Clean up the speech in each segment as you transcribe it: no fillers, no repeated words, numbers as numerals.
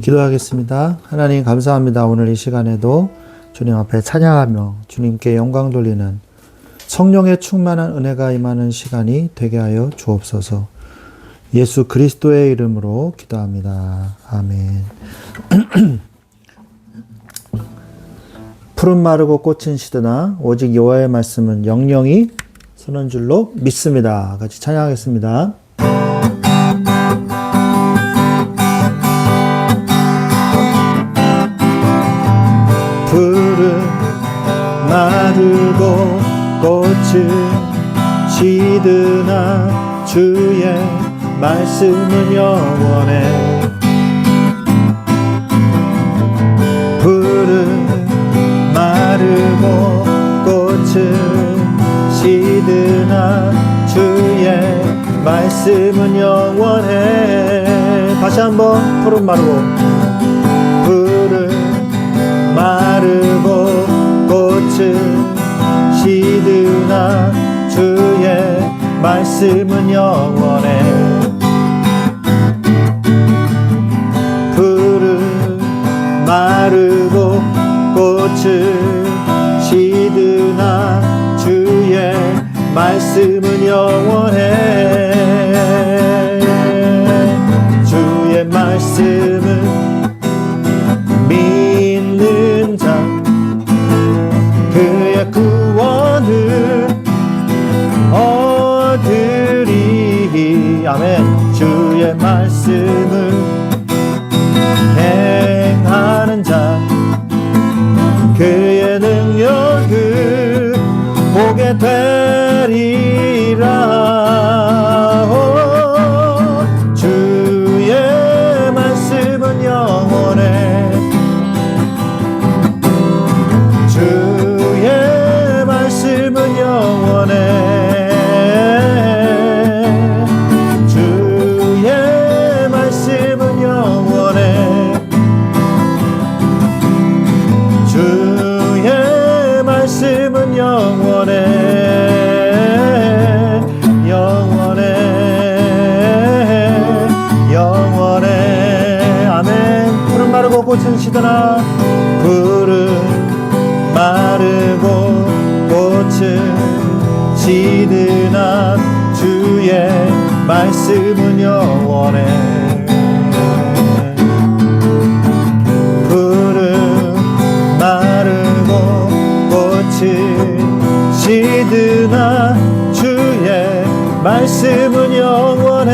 기도하겠습니다. 하나님 감사합니다. 오늘 이 시간에도 주님 앞에 찬양하며 주님께 영광 돌리는 성령의 충만한 은혜가 임하는 시간이 되게 하여 주옵소서. 예수 그리스도의 이름으로 기도합니다. 아멘. 푸른 마르고 꽃은 시드나 오직 여호와의 말씀은 영영이 서는 줄로 믿습니다. 같이 찬양하겠습니다. 푸른 마르고 꽃은 시드나 주의 말씀은 영원해. 푸른 마르고 꽃은 시드나 주의 말씀은 영원해. 다시 한번 푸른 마르고 마르고 꽃은 시드나 주의 말씀은 영원해. 푸른 마르고 꽃은 시드나 주의 말씀은 영원해. 주의 말씀은 믿는 자 그의 구원을 얻으리. 아멘. 주의 말씀을 행하는 자 그의 능력을 보게 되리라. 주의 말씀은 영원해. 주의 말씀은 영원해. 주의 말씀은 영원해. 주의 말씀은 영원해. 영원해. 영원해. 아멘. 푸른 마르고 꽃은 시드나 푸른 마르고 꽃은 시드나 주의 말씀은 영원해. 푸른 마르고 꽃은 시드나 주의 말씀은 영원해.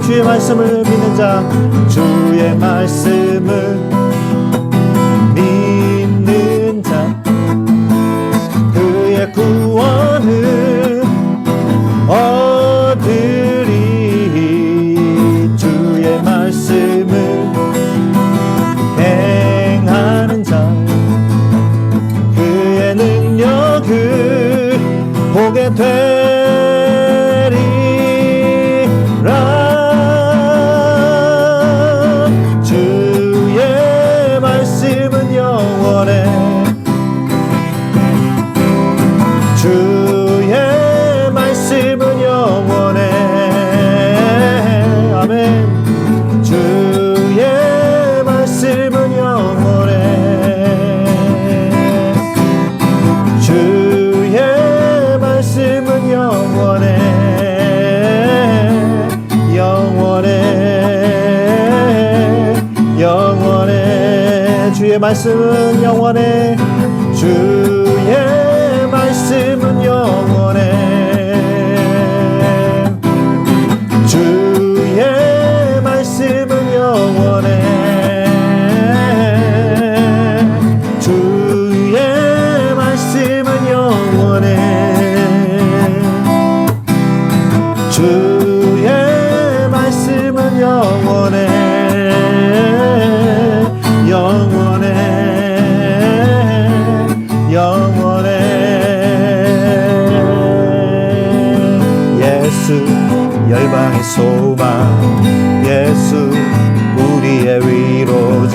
주의 말씀을 믿는 자 주의 말씀을 믿는 자 그의 구원을 얻으리. 주의 말씀을 행하는 자 그의 능력을 보게 되리라. 주의 말씀은 영원해. 주의 말씀은 영원해. 아멘. 주의 말씀은 영원해. 주의 말씀은 영원해. 영원해. 영원해. 주의 말씀은 영원해. 주의 말씀은 영원해. 주의 말씀은 영원해. 주의 말씀은 영원해. 주의 말씀은 영원해. 영원해. 영원해. 예수 열방의 소망 예수 우리의 위로자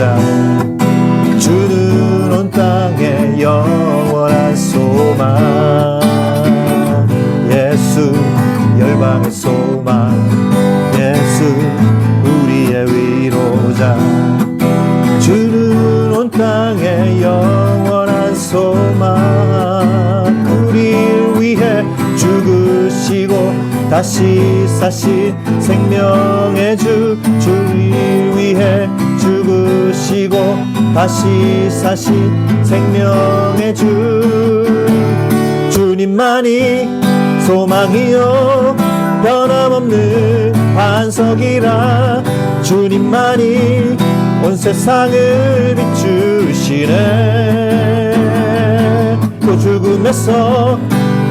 주는 온 땅에 영원한 소망 예수 열방의 소망 예수 우리의 위로자 다시 사신 생명의 주 주를 위해 죽으시고 다시 사신 생명의 주 주님만이 소망이요 변함없는 반석이라 주님만이 온 세상을 비추시네 또 죽음에서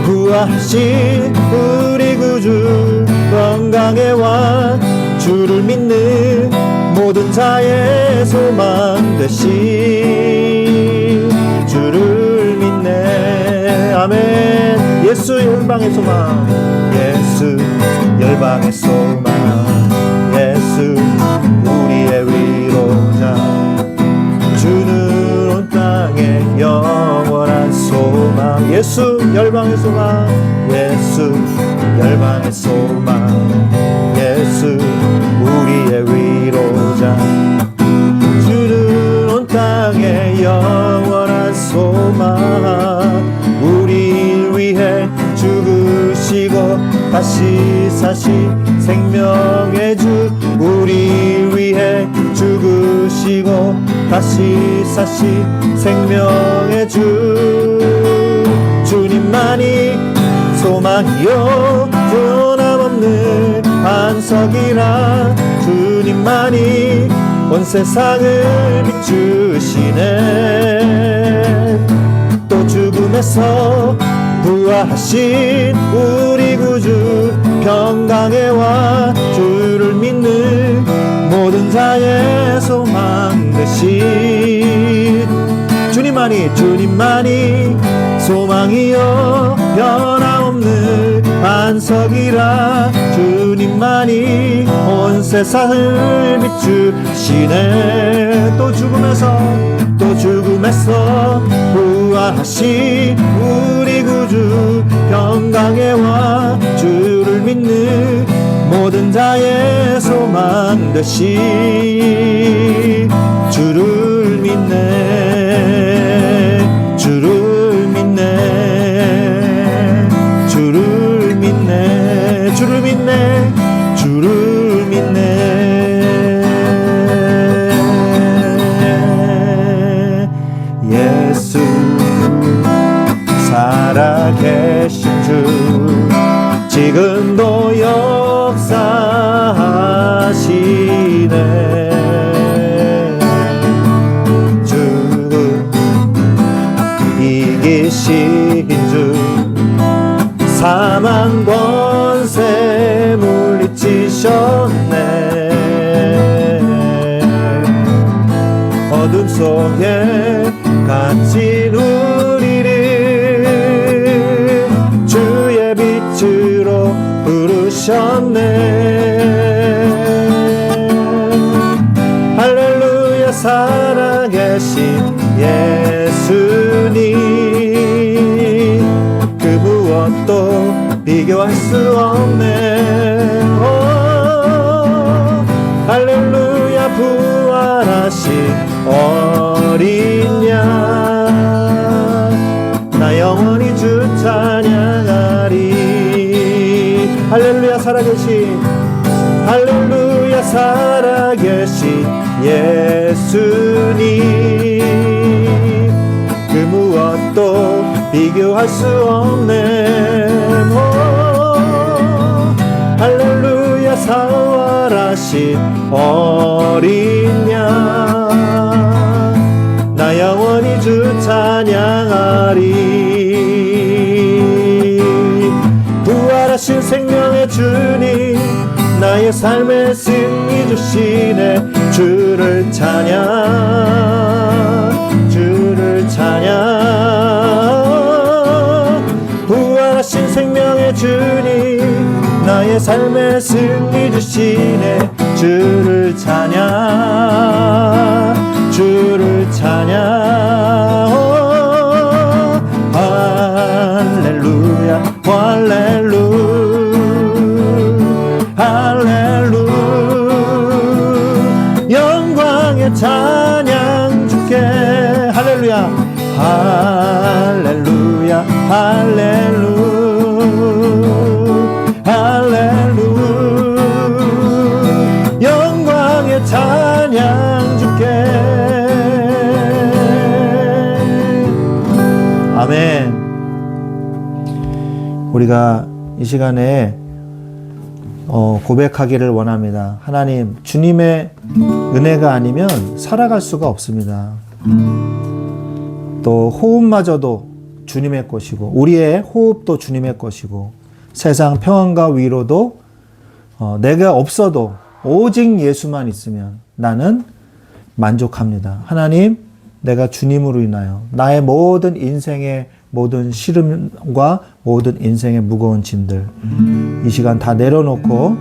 부활하신 우리 구주 건강의 왕 주를 믿는 모든 자의 소망 되신 주를 믿네 아멘 예수 열방의 소망 예수 열방의 소망 예수 우리의 위로자 주는 온 땅에 영원한 소망 예수 열방의 소망 예수 열방의 소망 예수 우리의 위로자 주는 온 땅에 영원한 소망 우리를 위해 죽으시고 다시 사신 생명의 주 우리를 위해 죽으시고 다시 사신 생명의 주 주님만이 소망이요 변함없는 반석이라 주님만이 온 세상을 비추시네 또 죽음에서 부활하신 우리 구주 평강의 왕 주를 믿는 모든 자의 소망 되신 주님만이 소망이요 변함없는 반석이라 주님만이 온 세상을 비추시네 또 죽음에서 부활하신 우리 구주 평강의 왕 주를 믿는 모든 자의 소망 되신 주를 믿네 주를 믿네 주를 믿네 주를 믿네 주를 믿네 예수 살아계신 주 지금도 역사하시네 이기신 주 사망 권세 물리치셨네 어둠 속에 갇힌 우리를 주의 빛으로 부르셨네 할렐루야 살아계신 예수님 그 무엇도 비교할 수 없네 오, 할렐루야 부활하신 어린 양 나 영원히 주 찬양하리 할렐루야 살아계신 할렐루야 살아계신 예수님 그 무엇도 비교할 수 없네 오, 할렐루야 사활하신 어린 양 나 영원히 주 찬양하리 부활하신 생명의 주님 나의 삶의 승리 주시네 주를 찬양 주를 찬양 부활하신 생명의 주님 나의 삶의 승리 주시네 주를 찬양 주를 찬양 할렐루야 할렐루야 할렐루야 영광의 찬양 주께 할렐루야 할렐루야 할렐루야 할렐루야 우리가 이 시간에 고백하기를 원합니다. 하나님, 주님의 은혜가 아니면 살아갈 수가 없습니다. 또 호흡마저도 주님의 것이고 우리의 호흡도 주님의 것이고 세상 평안과 위로도 내가 없어도 오직 예수만 있으면 나는 만족합니다. 하나님, 내가 주님으로 인하여 나의 모든 인생의 모든 시름과 모든 인생의 무거운 짐들 이 시간 다 내려놓고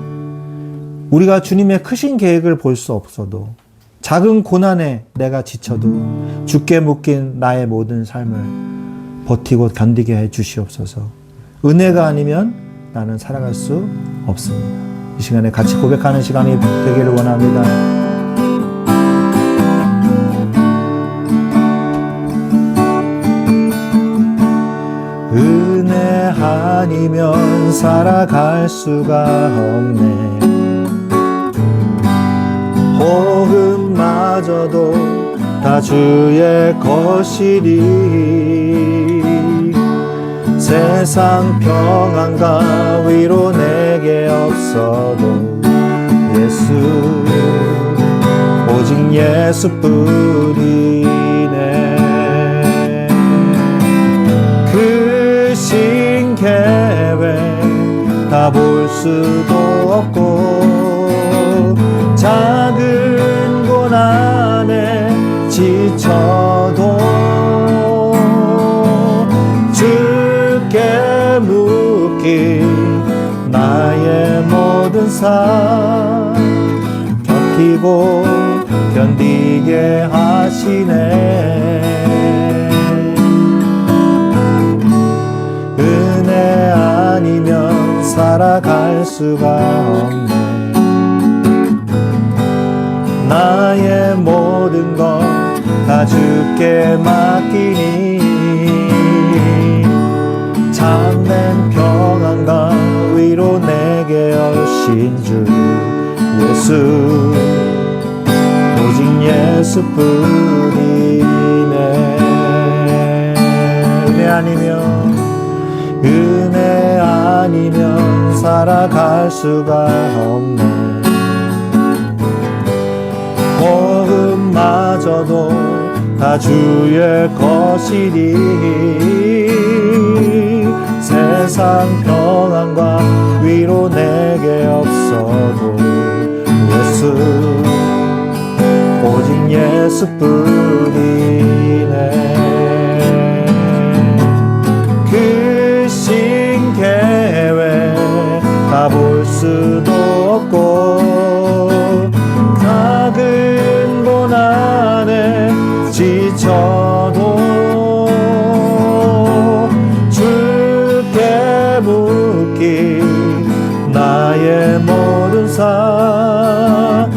우리가 주님의 크신 계획을 볼 수 없어도 작은 고난에 내가 지쳐도 주께 묶인 나의 모든 삶을 버티고 견디게 해 주시옵소서. 은혜가 아니면 나는 살아갈 수 없습니다. 이 시간에 같이 고백하는 시간이 되기를 원합니다. 은혜 아니면 살아갈 수가 없네. 호흡마저도 다 주의 것이리. 세상 평안과 위로 내게 없어도 예수, 오직 예수뿐이네. 크신 계획 다 볼 수도 없고 작은 고난에 지쳐도 주께 묶인 나의 모든 삶 버티고 견디게 하시네. 은혜 아니면 살아갈 수가 없네. 나의 모든 것 다 주께 맡기니 참된 평안과 위로 내게 오신 주 예수, 오직 예수뿐이네. 은혜 아니면 살아갈 수가 없네. 호흡마저도 다 주의 것이니 세상 평안과 위로 내게 없어도 예수, 오직 예수뿐이네. 크신 계획 다 볼 수도 없고 작은 고난에 지쳐도 주께 묶인 나의 모든 삶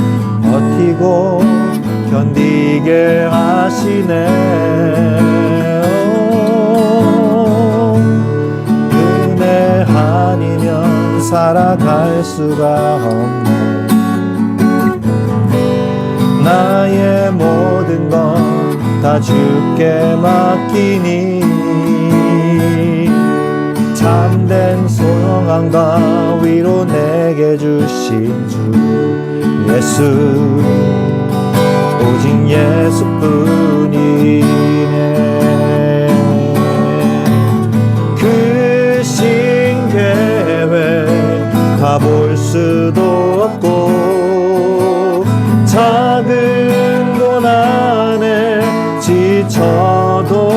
버티고 견디게 하시네. 은혜 아니면 살아갈 수가 없네. 나의 모든 것 다 주께 맡기니 참된 소망과 위로 내게 주신 주 예수, 오직 예수뿐이네. 크신 계획 다 볼 수도 없고 작은 고난에 지쳐도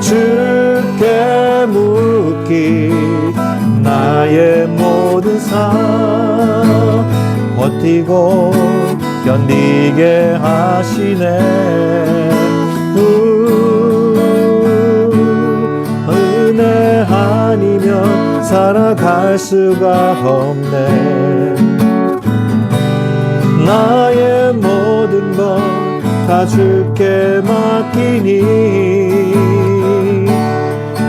주께 묶인 나의 모든 삶 버티고 견디게 하시네. 은혜 아니면 살아갈 수가 없네. 나의 모든 것 다 주께 맡기니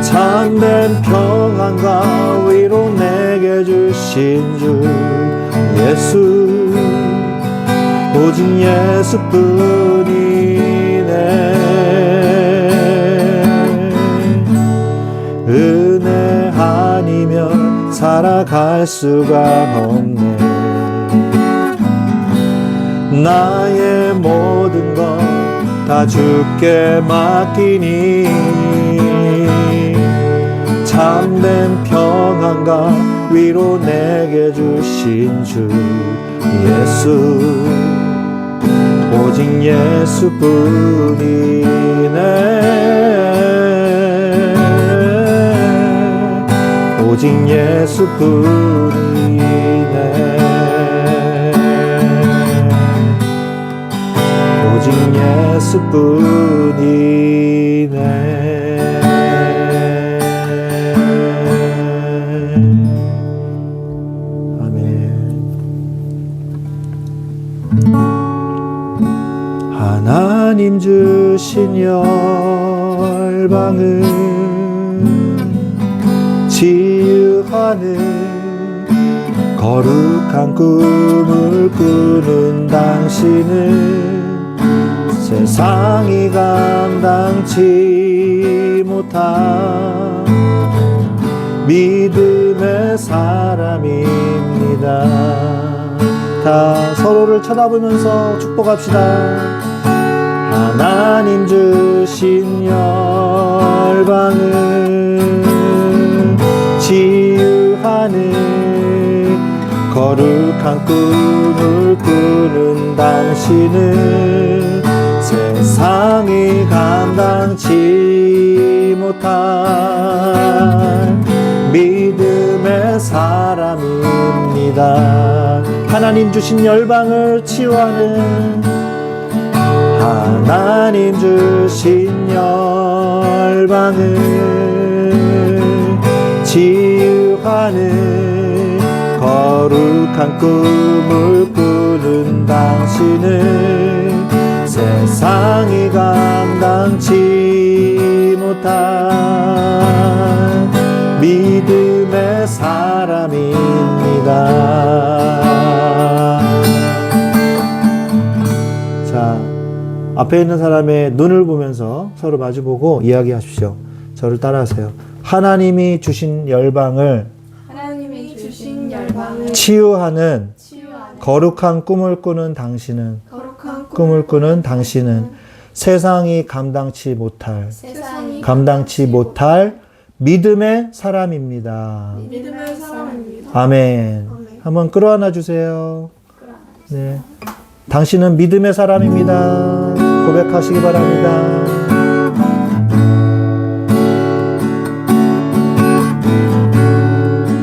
참된 평안과 위로 내게 주신 주 예수, 오직 예수뿐이네. 은혜 아니면 살아갈 수가 없네. 나의 모든 것 다 주께 맡기니 참된 평안과 위로 내게 주신 주 예수, 오직 예수뿐이네. 오직 예수뿐이네. 오직 예수뿐이네. 아멘. 하나님 주신 열방을 치유하는 거룩한 꿈을 꾸는 당신은 세상이 감당치 못한 믿음의 사람입니다. 다 서로를 쳐다보면서 축복합시다. 하나님 주신 열방을 치유하는 거룩한 꿈을 꾸는 당신은 세상이 감당치 못한 믿음의 사람입니다. 하나님 주신 열방을 치유하는, 하나님 주신 열방을 치유하는 거룩한 꿈을 꾸는 당신은 세상이 감당치 못한 믿음의 사람입니다. 자, 앞에 있는 사람의 눈을 보면서 서로 마주보고 이야기하십시오. 저를 따라하세요. 하나님이 주신 열방을 치유하는 거룩한 꿈을 꾸는 당신은 세상이 감당치 못할 믿음의 사람입니다. 아멘. 한번 끌어안아 주세요. 네. 당신은 믿음의 사람입니다. 고백하시기 바랍니다.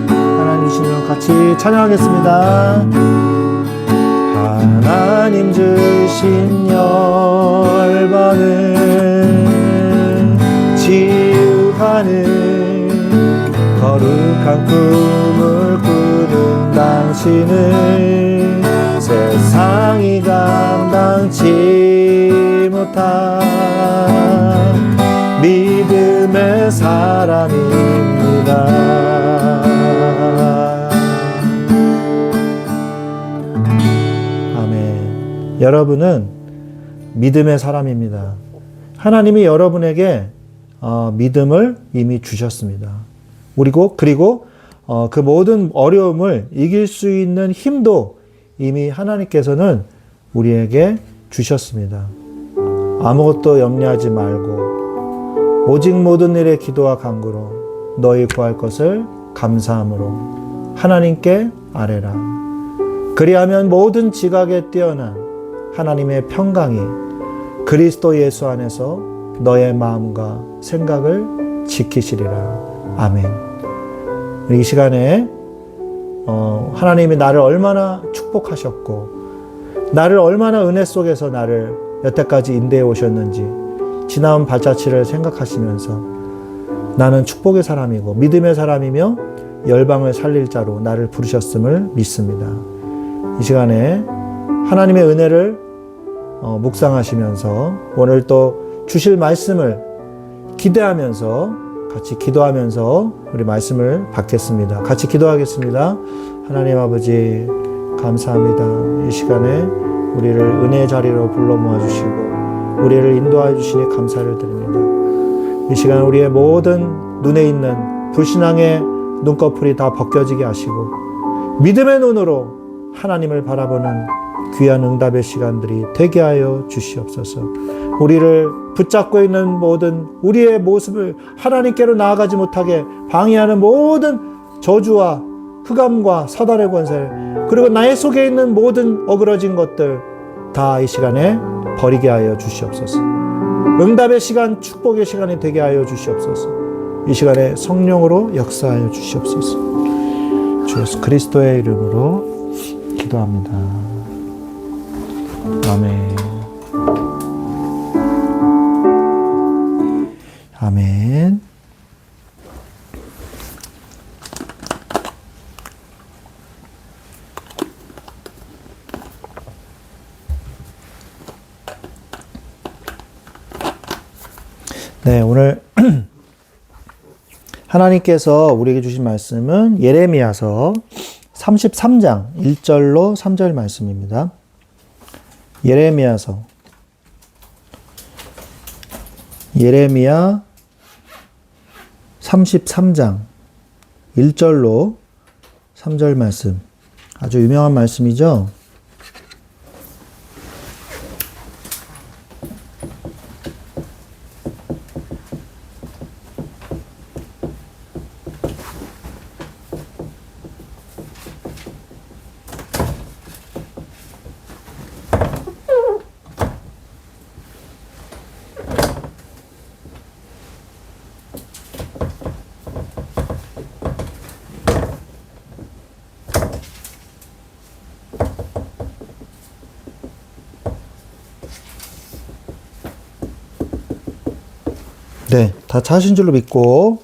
하나님 주시면 같이 찬양하겠습니다. 하나님 주신 열방을 치유하는 거룩한 꿈을 꾸는 당신은 세상이 감당치 못한 믿음의 사람입니다. 아멘. 여러분은 믿음의 사람입니다. 하나님이 여러분에게 믿음을 이미 주셨습니다. 그리고 그 모든 어려움을 이길 수 있는 힘도 이미 하나님께서는 우리에게 주셨습니다. 아무것도 염려하지 말고 오직 모든 일에 기도와 간구로 너희 구할 것을 감사함으로 하나님께 아뢰라. 그리하면 모든 지각에 뛰어난 하나님의 평강이 그리스도 예수 안에서 너의 마음과 생각을 지키시리라. 아멘. 이 시간에 하나님이 나를 얼마나 축복하셨고 나를 얼마나 은혜 속에서 나를 여태까지 인도해 오셨는지 지나온 발자취를 생각하시면서 나는 축복의 사람이고 믿음의 사람이며 열방을 살릴 자로 나를 부르셨음을 믿습니다. 이 시간에 하나님의 은혜를 묵상하시면서 오늘 또 주실 말씀을 기대하면서 같이 기도하면서 우리 말씀을 받겠습니다. 같이 기도하겠습니다. 하나님 아버지 감사합니다. 이 시간에 우리를 은혜의 자리로 불러 모아주시고 우리를 인도하여 주시니 감사를 드립니다. 이 시간 우리의 모든 눈에 있는 불신앙의 눈꺼풀이 다 벗겨지게 하시고 믿음의 눈으로 하나님을 바라보는 귀한 응답의 시간들이 되게 하여 주시옵소서. 우리를 붙잡고 있는 모든 우리의 모습을 하나님께로 나아가지 못하게 방해하는 모든 저주와 흑암과 사단의 권세, 그리고 나의 속에 있는 모든 어그러진 것들 다 이 시간에 버리게 하여 주시옵소서. 응답의 시간, 축복의 시간이 되게 하여 주시옵소서. 이 시간에 성령으로 역사하여 주시옵소서. 주 예수 그리스도의 이름으로 기도합니다. 아멘. 아멘. 네, 오늘 하나님께서 우리에게 주신 말씀은 예레미야서 33장 1절로 3절 말씀입니다. 예레미야 33장 1절로 3절 말씀. 아주 유명한 말씀이죠. 네, 다 찾으신 줄로 믿고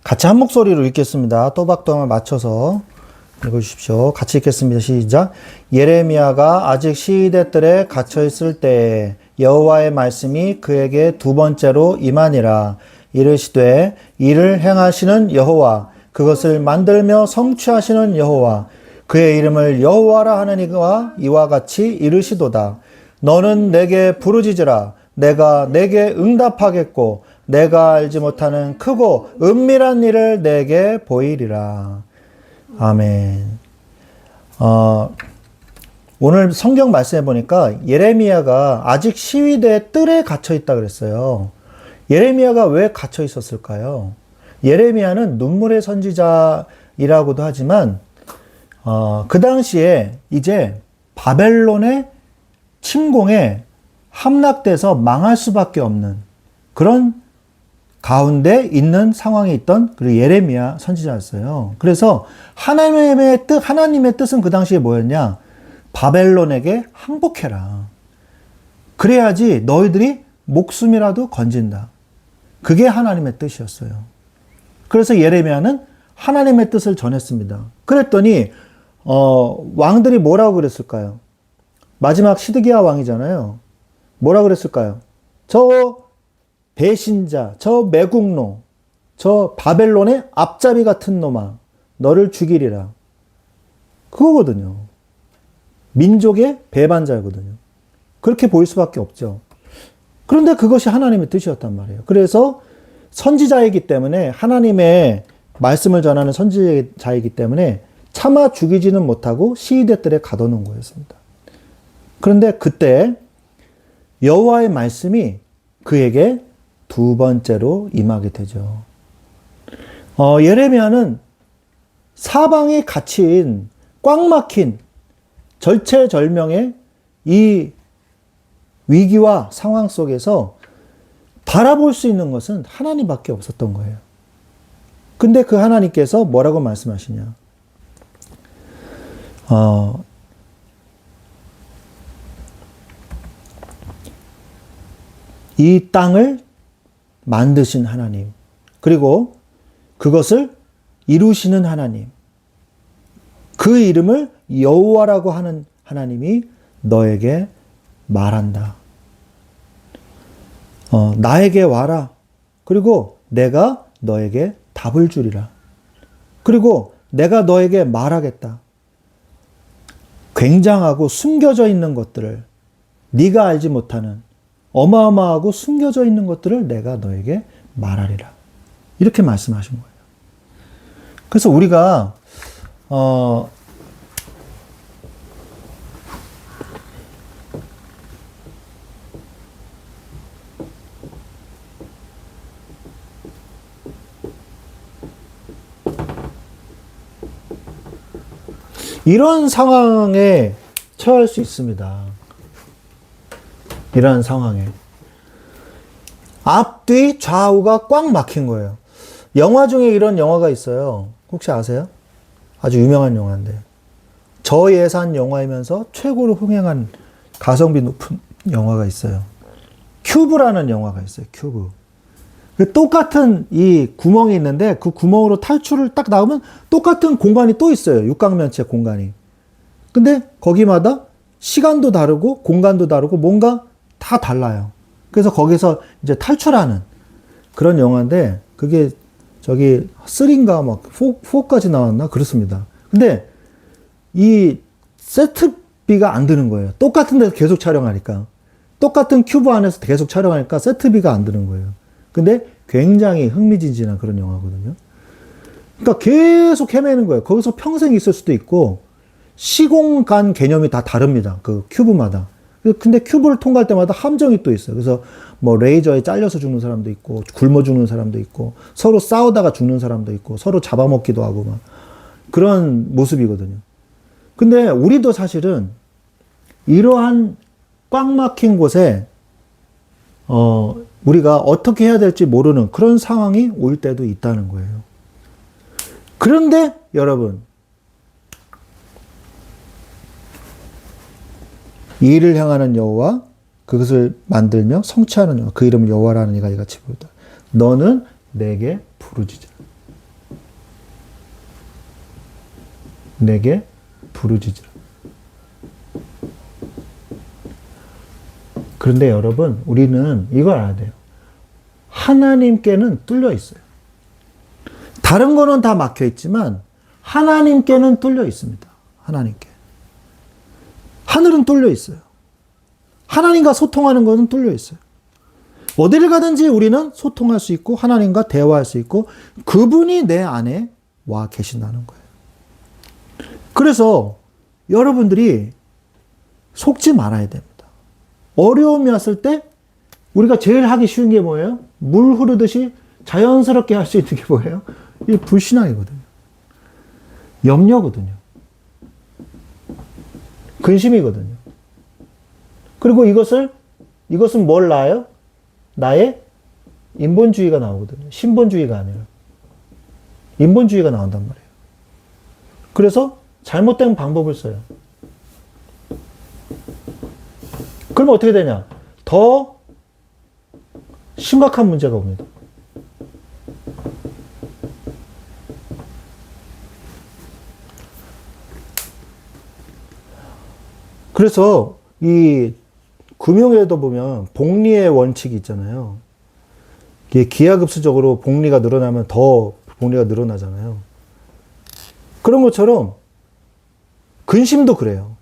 같이 한 목소리로 읽겠습니다. 또박또박 맞춰서 읽어주십시오. 같이 읽겠습니다. 시작. 예레미야가 아직 시위대 뜰에 갇혀있을 때에 여호와의 말씀이 그에게 두 번째로 임하니라. 이르시되 이를 행하시는 여호와, 그것을 만들며 성취하시는 여호와, 그의 이름을 여호와라 하느니가 이와 같이 이르시도다. 너는 내게 부르짖으라. 내가 내게 응답하겠고 내가 알지 못하는 크고 은밀한 일을 내게 보이리라. 아멘. 오늘 성경 말씀해 보니까 예레미야가 아직 시위대 뜰에 갇혀 있다 그랬어요. 예레미야가 왜 갇혀 있었을까요? 예레미야는 눈물의 선지자이라고도 하지만 그 당시에 이제 바벨론의 침공에 함락돼서 망할 수밖에 없는 그런 가운데 있는 상황에 있던 그 예레미야 선지자였어요. 그래서 하나님의 뜻은 그 당시에 뭐였냐? 바벨론에게 항복해라. 그래야지 너희들이 목숨이라도 건진다. 그게 하나님의 뜻이었어요. 그래서 예레미야는 하나님의 뜻을 전했습니다. 그랬더니 왕들이 뭐라고 그랬을까요? 마지막 시드기야 왕이잖아요. 뭐라 그랬을까요? 저 배신자, 저 매국노, 저 바벨론의 앞잡이 같은 놈아, 너를 죽이리라. 그거거든요. 민족의 배반자거든요. 그렇게 보일 수밖에 없죠. 그런데 그것이 하나님의 뜻이었단 말이에요. 그래서 선지자이기 때문에, 하나님의 말씀을 전하는 선지자이기 때문에 차마 죽이지는 못하고 시위대들에 가둬놓은 거였습니다. 그런데 그때 여호와의 말씀이 그에게 두 번째로 임하게 되죠. 예레미야는 사방에 갇힌 꽉 막힌 절체절명의 이 위기와 상황 속에서 바라볼 수 있는 것은 하나님밖에 없었던 거예요. 근데 그 하나님께서 뭐라고 말씀하시냐? 이 땅을 만드신 하나님, 그리고 그것을 이루시는 하나님, 그 이름을 여호와라고 하는 하나님이 너에게 말한다. 나에게 와라. 그리고 내가 너에게 답을 주리라. 그리고 내가 너에게 말하겠다. 굉장하고 숨겨져 있는 것들을, 네가 알지 못하는 어마어마하고 숨겨져 있는 것들을 내가 너에게 말하리라. 이렇게 말씀하신 거예요. 그래서 우리가 이런 상황에 처할 수 있습니다. 이런 상황에. 앞뒤 좌우가 꽉 막힌 거예요. 영화 중에 이런 영화가 있어요. 혹시 아세요? 아주 유명한 영화인데. 저예산 영화이면서 최고로 흥행한 가성비 높은 영화가 있어요. 큐브라는 영화가 있어요. 큐브. 똑같은 이 구멍이 있는데 그 구멍으로 탈출을 딱 나오면 똑같은 공간이 또 있어요. 육각면체 공간이. 근데 거기마다 시간도 다르고 공간도 다르고 뭔가 다 달라요. 그래서 거기서 이제 탈출하는 그런 영화인데 그게 저기 3인가 막 4까지 나왔나 그렇습니다. 근데 이 세트비가 안 드는 거예요. 똑같은 데서 계속 촬영하니까. 똑같은 큐브 안에서 계속 촬영하니까 세트비가 안 드는 거예요. 근데 굉장히 흥미진진한 그런 영화거든요. 그러니까 계속 헤매는 거예요. 거기서 평생 있을 수도 있고 시공간 개념이 다 다릅니다. 그 큐브마다. 근데 큐브를 통과할 때마다 함정이 또 있어요. 그래서 뭐 레이저에 잘려서 죽는 사람도 있고 굶어 죽는 사람도 있고 서로 싸우다가 죽는 사람도 있고 서로 잡아먹기도 하고 막 그런 모습이거든요. 근데 우리도 사실은 이러한 꽉 막힌 곳에 우리가 어떻게 해야 될지 모르는 그런 상황이 올 때도 있다는 거예요. 그런데 여러분, 이를 향하는 여호와 그것을 만들며 성취하는 여호와 그 이름을 여호와라는 이가 이같이 부르다. 너는 내게 부르짖으라. 내게 부르짖으라. 그런데 여러분, 우리는 이걸 알아야 돼요. 하나님께는 뚫려 있어요. 다른 거는 다 막혀 있지만 하나님께는 뚫려 있습니다. 하나님께. 하늘은 뚫려 있어요. 하나님과 소통하는 것은 뚫려 있어요. 어디를 가든지 우리는 소통할 수 있고 하나님과 대화할 수 있고 그분이 내 안에 와 계신다는 거예요. 그래서 여러분들이 속지 말아야 됩니다. 어려움이 왔을 때 우리가 제일 하기 쉬운 게 뭐예요? 물 흐르듯이 자연스럽게 할 수 있는 게 뭐예요? 이 불신앙이거든요. 염려거든요. 근심이거든요. 그리고 이것은 뭘 낳아요? 나의 인본주의가 나오거든요. 신본주의가 아니라. 인본주의가 나온단 말이에요. 그래서 잘못된 방법을 써요. 그러면 어떻게 되냐? 더 심각한 문제가 옵니다. 그래서 이 금융에도 보면 복리의 원칙이 있잖아요. 이게 기하급수적으로 복리가 늘어나면 더 복리가 늘어나잖아요. 그런 것처럼 근심도 그래요.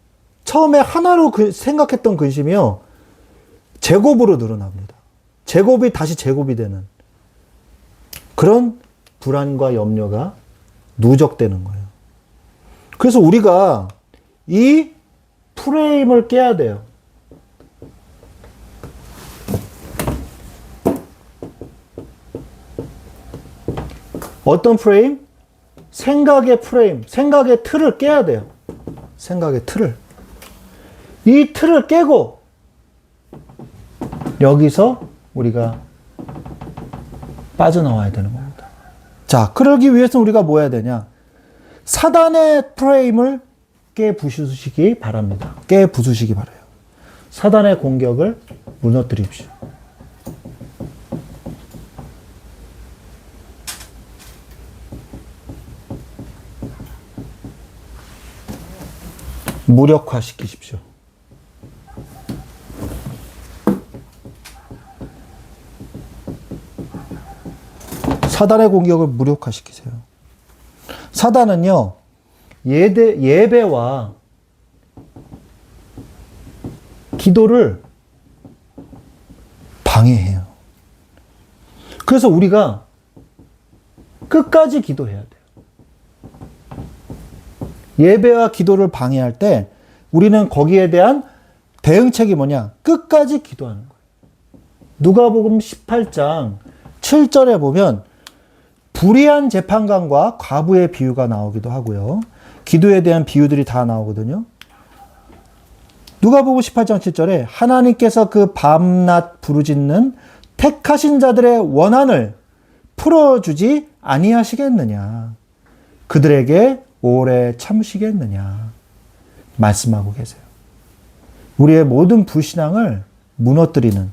처음에 하나로 생각했던 근심이요. 제곱으로 늘어납니다. 제곱이 다시 제곱이 되는 그런 불안과 염려가 누적되는 거예요. 그래서 우리가 이 프레임을 깨야 돼요. 어떤 프레임? 생각의 프레임, 생각의 틀을 깨야 돼요. 생각의 틀을. 이 틀을 깨고 여기서 우리가 빠져나와야 되는 겁니다. 자, 그러기 위해서는 우리가 뭐 해야 되냐? 사단의 프레임을 깨부수시기 바랍니다. 깨부수시기 바라요. 사단의 공격을 무너뜨립시오. 무력화시키십시오. 사단의 공격을 무력화시키세요. 사단은요, 예배와 기도를 방해해요. 그래서 우리가 끝까지 기도해야 돼요. 예배와 기도를 방해할 때 우리는 거기에 대한 대응책이 뭐냐? 끝까지 기도하는 거예요. 누가복음 18장 7절에 보면 불의한 재판관과 과부의 비유가 나오기도 하고요. 기도에 대한 비유들이 다 나오거든요. 누가복음 18장 7절에 하나님께서 그 밤낮 부르짖는 택하신 자들의 원한을 풀어주지 아니하시겠느냐. 그들에게 오래 참으시겠느냐. 말씀하고 계세요. 우리의 모든 불신앙을 무너뜨리는,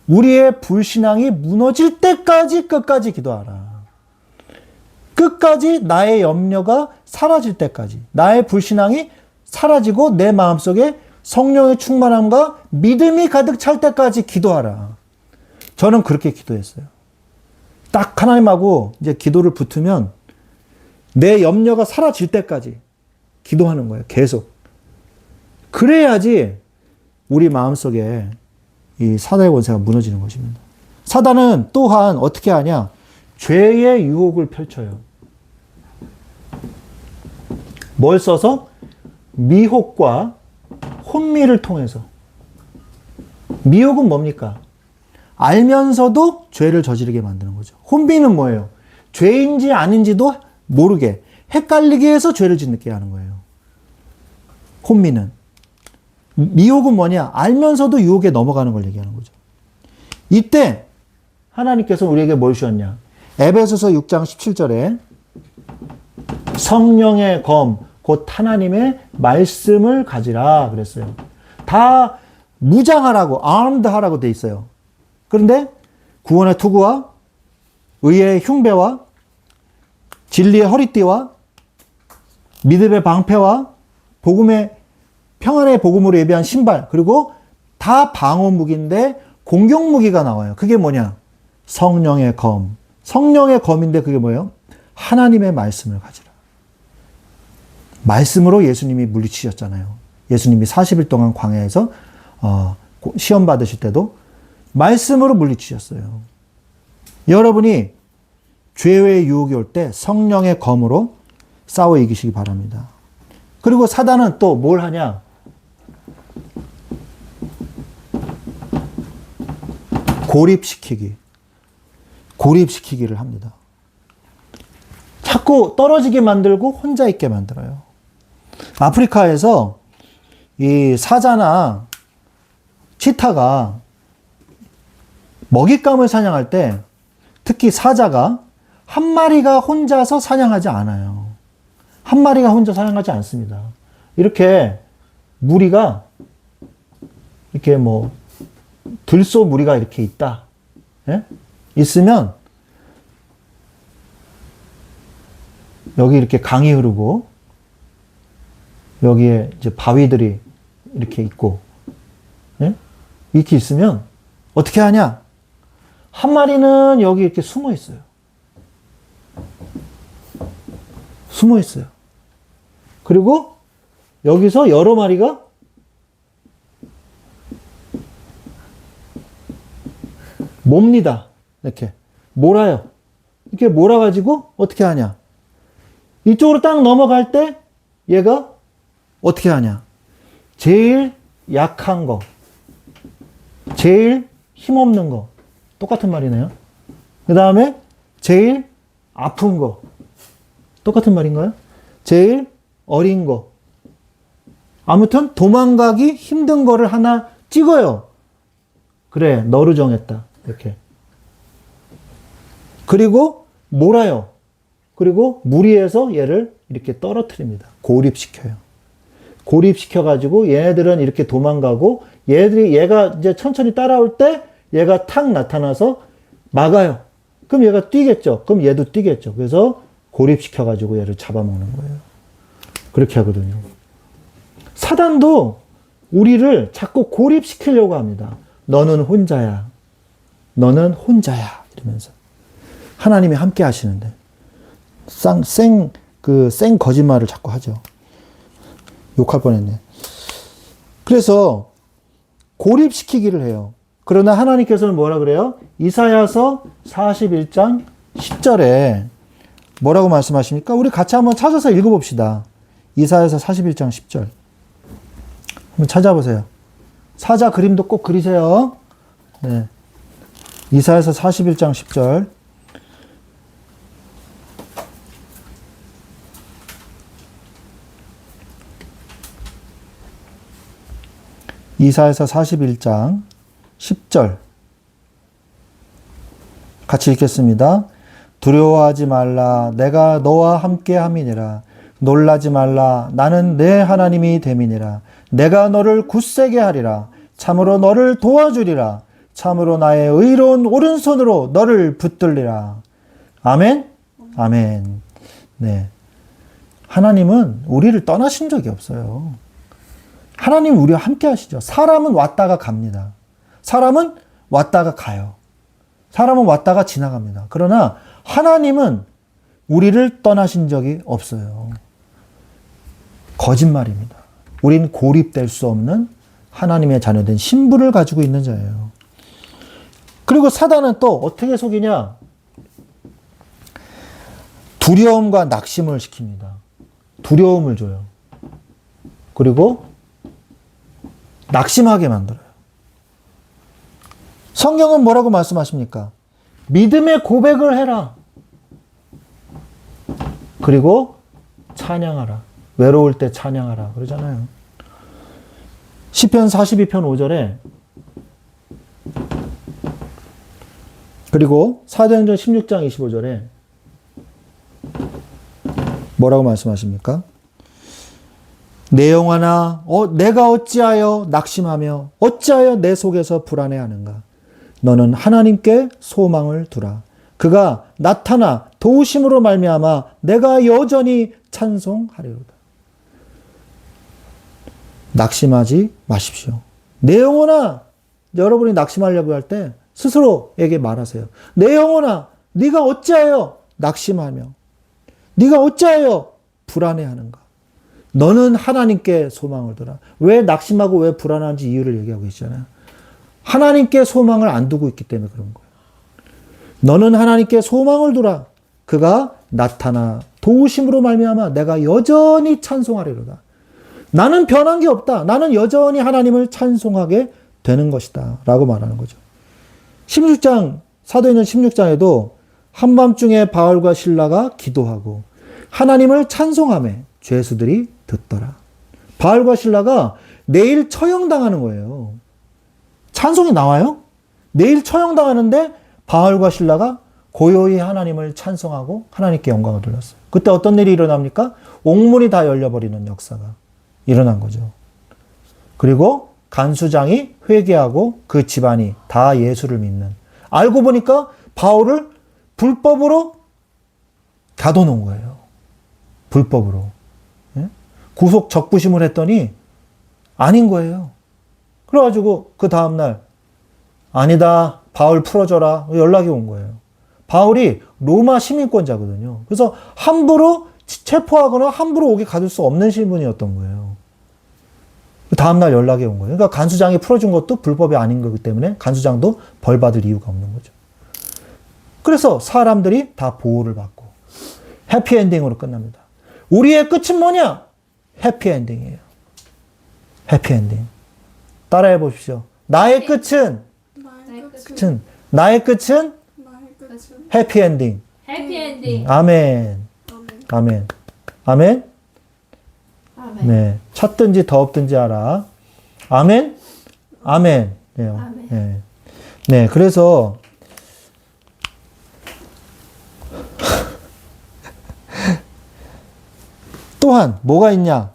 우리의 불신앙이 무너질 때까지 끝까지 기도하라. 끝까지 나의 염려가 사라질 때까지, 나의 불신앙이 사라지고 내 마음속에 성령의 충만함과 믿음이 가득 찰 때까지 기도하라. 저는 그렇게 기도했어요. 딱 하나님하고 이제 기도를 붙으면 내 염려가 사라질 때까지 기도하는 거예요. 계속. 그래야지 우리 마음속에 이 사단의 권세가 무너지는 것입니다. 사단은 또한 어떻게 하냐? 죄의 유혹을 펼쳐요. 뭘 써서? 미혹과 혼미를 통해서. 미혹은 뭡니까? 알면서도 죄를 저지르게 만드는 거죠. 혼미는 뭐예요? 죄인지 아닌지도 모르게, 헷갈리게 해서 죄를 짓게 하는 거예요. 혼미는. 미혹은 뭐냐? 알면서도 유혹에 넘어가는 걸 얘기하는 거죠. 이때 하나님께서 우리에게 뭘 주셨냐? 에베소서 6장 17절에 성령의 검, 곧 하나님의 말씀을 가지라 그랬어요. 다 무장하라고, armed 하라고 돼 있어요. 그런데 구원의 투구와 의의 흉배와 진리의 허리띠와 믿음의 방패와 복음의 평안의 복음으로 예비한 신발, 그리고 다 방어 무기인데 공격 무기가 나와요. 그게 뭐냐? 성령의 검. 성령의 검인데 그게 뭐예요? 하나님의 말씀을 가지라. 말씀으로 예수님이 물리치셨잖아요. 예수님이 40일 동안 광야에서 시험 받으실 때도 말씀으로 물리치셨어요. 여러분이 죄의 유혹이 올 때 성령의 검으로 싸워 이기시기 바랍니다. 그리고 사단은 또 뭘 하냐? 고립시키기를 합니다. 자꾸 떨어지게 만들고 혼자 있게 만들어요. 아프리카에서 이 사자나 치타가 먹잇감을 사냥할 때 특히 사자가 한 마리가 혼자서 사냥하지 않아요. 한 마리가 혼자 사냥하지 않습니다. 이렇게 무리가 이렇게 뭐 들소 무리가 이렇게 있다. 예? 있으면 여기 이렇게 강이 흐르고 여기에 이제 바위들이 이렇게 있고 예? 이렇게 있으면 어떻게 하냐? 한 마리는 여기 이렇게 숨어 있어요. 숨어 있어요. 그리고 여기서 여러 마리가 몹니다. 이렇게 몰아요. 이렇게 몰아가지고 어떻게 하냐? 이쪽으로 딱 넘어갈 때 얘가 어떻게 하냐? 제일 약한 거, 제일 힘없는 거, 똑같은 말이네요. 그 다음에 제일 아픈 거, 똑같은 말인가요? 제일 어린 거. 아무튼 도망가기 힘든 거를 하나 찍어요. 그래, 너를 정했다. 이렇게. 그리고 몰아요. 그리고 무리해서 얘를 이렇게 떨어뜨립니다. 고립시켜요. 고립시켜가지고 얘네들은 이렇게 도망가고 얘가 이제 천천히 따라올 때 얘가 탁 나타나서 막아요. 그럼 얘가 뛰겠죠. 그럼 얘도 뛰겠죠. 그래서 고립시켜가지고 얘를 잡아먹는 거예요. 그렇게 하거든요. 사단도 우리를 자꾸 고립시키려고 합니다. 너는 혼자야. 너는 혼자야. 이러면서. 하나님이 함께 하시는데. 생 거짓말을 자꾸 하죠. 욕할 뻔했네. 그래서 고립시키기를 해요. 그러나 하나님께서는 뭐라 그래요? 이사야서 41장 10절에 뭐라고 말씀하십니까? 우리 같이 한번 찾아서 읽어봅시다. 이사야서 41장 10절. 한번 찾아보세요. 사자 그림도 꼭 그리세요. 네. 이사야서 41장 10절. 이사야서 41장 10절. 같이 읽겠습니다. 두려워하지 말라. 내가 너와 함께 함이니라. 놀라지 말라. 나는 내 하나님이 됨이니라. 내가 너를 굳세게 하리라. 참으로 너를 도와주리라. 참으로 나의 의로운 오른손으로 너를 붙들리라. 아멘? 아멘. 네. 하나님은 우리를 떠나신 적이 없어요. 하나님 우리와 함께 하시죠. 사람은 왔다가 갑니다. 사람은 왔다가 가요. 사람은 왔다가 지나갑니다. 그러나 하나님은 우리를 떠나신 적이 없어요. 거짓말입니다. 우린 고립될 수 없는 하나님의 자녀된 신분을 가지고 있는 자예요. 그리고 사단은 또 어떻게 속이냐? 두려움과 낙심을 시킵니다. 두려움을 줘요. 그리고 낙심하게 만들어요. 성경은 뭐라고 말씀하십니까? 믿음의 고백을 해라. 그리고 찬양하라. 외로울 때 찬양하라. 그러잖아요. 시편 42편 5절에 그리고 사도행전 16장 25절에 뭐라고 말씀하십니까? 내 영혼아, 내가 어찌하여 낙심하며 어찌하여 내 속에서 불안해하는가? 너는 하나님께 소망을 두라. 그가 나타나 도우심으로 말미암아 내가 여전히 찬송하리로다. 낙심하지 마십시오. 내 영혼아, 여러분이 낙심하려고 할 때 스스로에게 말하세요. 내 영혼아, 네가 어찌하여 낙심하며 네가 어찌하여 불안해하는가? 너는 하나님께 소망을 두라. 왜 낙심하고 왜 불안한지 이유를 얘기하고 있잖아요. 하나님께 소망을 안 두고 있기 때문에 그런 거예요. 너는 하나님께 소망을 두라. 그가 나타나 도우심으로 말미암아 내가 여전히 찬송하리로다. 나는 변한 게 없다. 나는 여전히 하나님을 찬송하게 되는 것이다. 라고 말하는 거죠. 16장, 사도행전 16장에도 한밤중에 바울과 실라가 기도하고 하나님을 찬송하며 죄수들이 듣더라. 바울과 실라가 내일 처형당하는 거예요. 찬송이 나와요? 내일 처형당하는데 바울과 실라가 고요히 하나님을 찬송하고 하나님께 영광을 돌렸어요. 그때 어떤 일이 일어납니까? 옥문이 다 열려버리는 역사가 일어난 거죠. 그리고 간수장이 회개하고 그 집안이 다 예수를 믿는. 알고 보니까 바울을 불법으로 가둬놓은 거예요. 불법으로. 구속 적부심을 했더니 아닌 거예요. 그래가지고 그 다음날 아니다. 바울 풀어줘라. 연락이 온 거예요. 바울이 로마 시민권자거든요. 그래서 함부로 체포하거나 함부로 옥에 가둘 수 없는 신분이었던 거예요. 그 다음날 연락이 온 거예요. 그러니까 간수장이 풀어준 것도 불법이 아닌 거기 때문에 간수장도 벌 받을 이유가 없는 거죠. 그래서 사람들이 다 보호를 받고 해피엔딩으로 끝납니다. 우리의 끝은 뭐냐? 해피엔딩이에요. 해피엔딩. 따라해 보십시오. 나의 끝은 해피엔딩. 해피엔딩. 아멘. 아멘. 아멘. 아멘. 네. 찼든지 더없든지 알아. 아멘. 아멘. 네. 아멘. 네. 네. 그래서 또한 뭐가 있냐?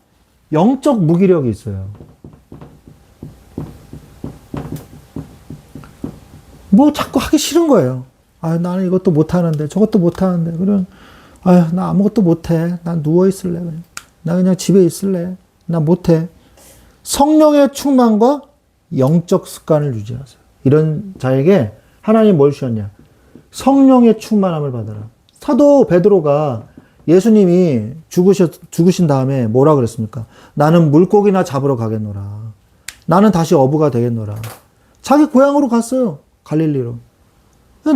영적 무기력이 있어요. 뭐 자꾸 하기 싫은 거예요. 아, 나는 이것도 못하는데 저것도 못하는데 그럼 아, 나 아무것도 못해. 난 누워있을래. 그냥. 나 그냥 집에 있을래. 나 못해. 성령의 충만과 영적 습관을 유지하세요. 이런 자에게 하나님 뭘 주셨냐? 성령의 충만함을 받아라. 사도 베드로가 예수님이 죽으신 다음에 뭐라 그랬습니까? 나는 물고기나 잡으러 가겠노라. 나는 다시 어부가 되겠노라. 자기 고향으로 갔어요. 갈릴리로.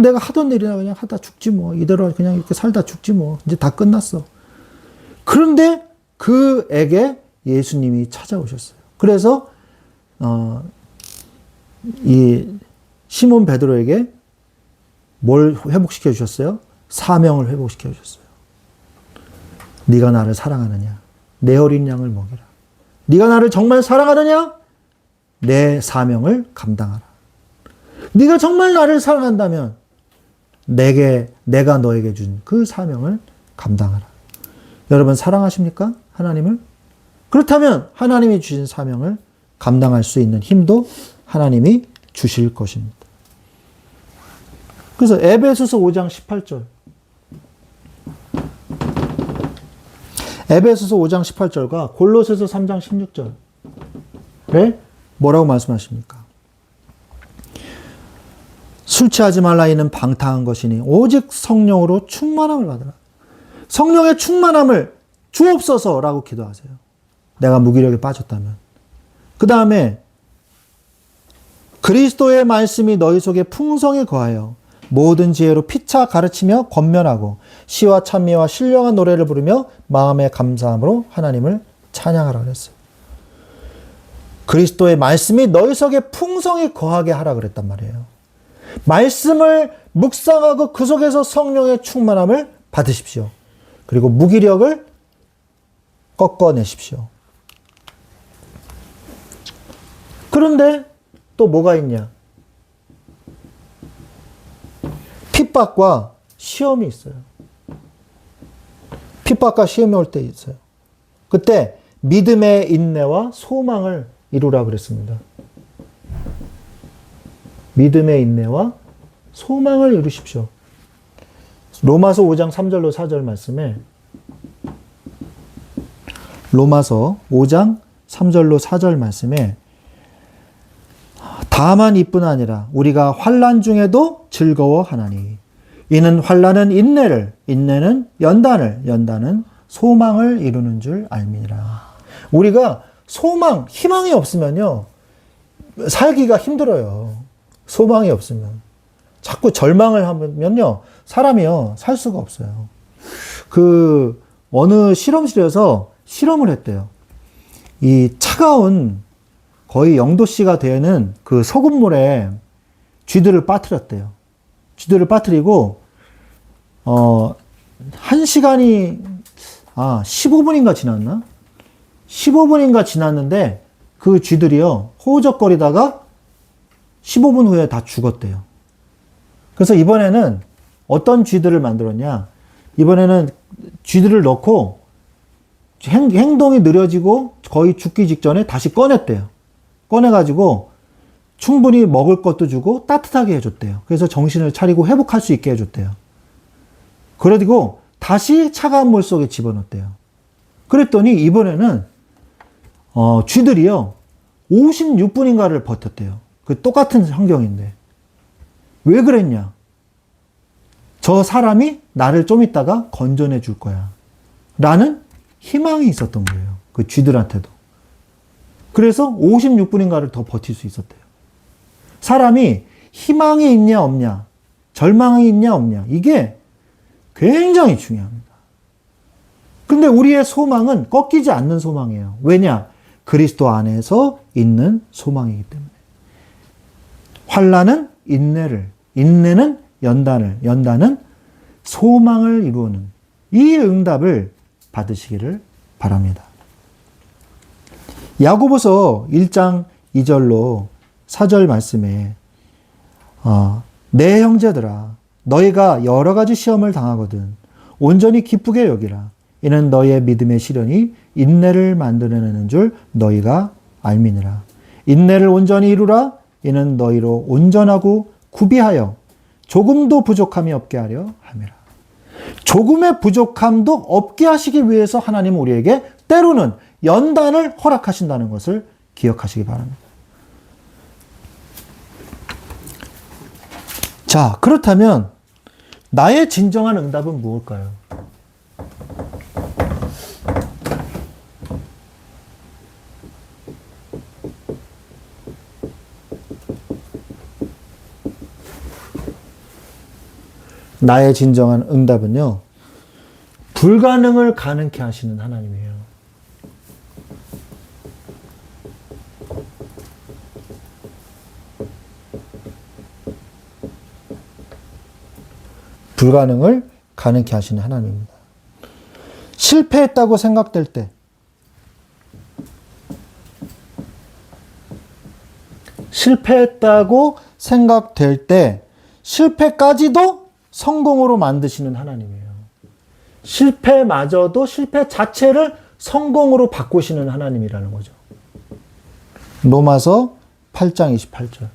내가 하던 일이나 그냥 하다 죽지 뭐. 이대로 그냥 이렇게 살다 죽지 뭐. 이제 다 끝났어. 그런데 그에게 예수님이 찾아오셨어요. 그래서 이 시몬 베드로에게 뭘 회복시켜 주셨어요? 사명을 회복시켜 주셨어요. 네가 나를 사랑하느냐? 내 어린 양을 먹이라. 네가 나를 정말 사랑하느냐? 내 사명을 감당하라. 네가 정말 나를 사랑한다면 내가 너에게 준 그 사명을 감당하라. 여러분 사랑하십니까? 하나님을? 그렇다면 하나님이 주신 사명을 감당할 수 있는 힘도 하나님이 주실 것입니다. 그래서 에베소서 5장 18절. 에베소서 5장 18절과 골로새서 3장 16절에 뭐라고 말씀하십니까? 술 취하지 말라 이는 방탕한 것이니 오직 성령으로 충만함을 받으라. 성령의 충만함을 주옵소서라고 기도하세요. 내가 무기력에 빠졌다면. 그 다음에 그리스도의 말씀이 너희 속에 풍성히 거하여 모든 지혜로 피차 가르치며 권면하고 시와 찬미와 신령한 노래를 부르며 마음의 감사함으로 하나님을 찬양하라 그랬어요. 그리스도의 말씀이 너희 속에 풍성히 거하게 하라 그랬단 말이에요. 말씀을 묵상하고 그 속에서 성령의 충만함을 받으십시오. 그리고 무기력을 꺾어내십시오. 그런데 또 뭐가 있냐? 핍박과 시험이 있어요. 핍박과 시험이 올 때 있어요. 그때 믿음의 인내와 소망을 이루라 그랬습니다. 믿음의 인내와 소망을 이루십시오. 로마서 5장 3절로 4절 말씀에 로마서 5장 3절로 4절 말씀에 다만 이뿐 아니라 우리가 환난 중에도 즐거워하나니 이는 환난은 인내를 인내는 연단을 연단은 소망을 이루는 줄 알미니라. 우리가 소망, 희망이 없으면요 살기가 힘들어요. 소망이 없으면 자꾸 절망을 하면요 사람이요 살 수가 없어요. 그 어느 실험실에서 실험을 했대요. 이 차가운 거의 0도씨가 되는 그 소금물에 쥐들을 빠뜨렸대요. 쥐들을 빠뜨리고 1시간이 15분인가 지났나? 15분인가 지났는데 그 쥐들이요 호우적거리다가 15분 후에 다 죽었대요. 그래서 이번에는 어떤 쥐들을 만들었냐? 이번에는 쥐들을 넣고 행동이 느려지고 거의 죽기 직전에 다시 꺼냈대요. 꺼내가지고 충분히 먹을 것도 주고 따뜻하게 해줬대요. 그래서 정신을 차리고 회복할 수 있게 해줬대요. 그리고 다시 차가운 물 속에 집어넣었대요. 그랬더니 이번에는 쥐들이요 56분인가를 버텼대요. 그 똑같은 환경인데 왜 그랬냐? 저 사람이 나를 좀 있다가 건져내 줄 거야 라는 희망이 있었던 거예요. 그 쥐들한테도. 그래서 56분인가를 더 버틸 수 있었대요. 사람이 희망이 있냐 없냐, 절망이 있냐 없냐, 이게 굉장히 중요합니다. 근데 우리의 소망은 꺾이지 않는 소망이에요. 왜냐? 그리스도 안에서 있는 소망이기 때문에. 환난은 인내를, 인내는 연단을, 연단은 소망을 이루는 이 응답을 받으시기를 바랍니다. 야고보서 1장 2절로 4절 말씀에 내 형제들아 너희가 여러 가지 시험을 당하거든 온전히 기쁘게 여기라. 이는 너희의 믿음의 시련이 인내를 만들어내는 줄 너희가 알미니라. 인내를 온전히 이루라. 이는 너희로 온전하고 구비하여 조금도 부족함이 없게 하려 함이라. 조금의 부족함도 없게 하시기 위해서 하나님은 우리에게 때로는 연단을 허락하신다는 것을 기억하시기 바랍니다. 자, 그렇다면 나의 진정한 응답은 무엇일까요? 나의 진정한 응답은요, 불가능을 가능케 하시는 하나님이에요. 불가능을 가능케 하시는 하나님입니다. 실패했다고 생각될 때, 실패까지도 성공으로 만드시는 하나님이에요. 실패마저도 실패 자체를 성공으로 바꾸시는 하나님이라는 거죠. 로마서 8장 28절.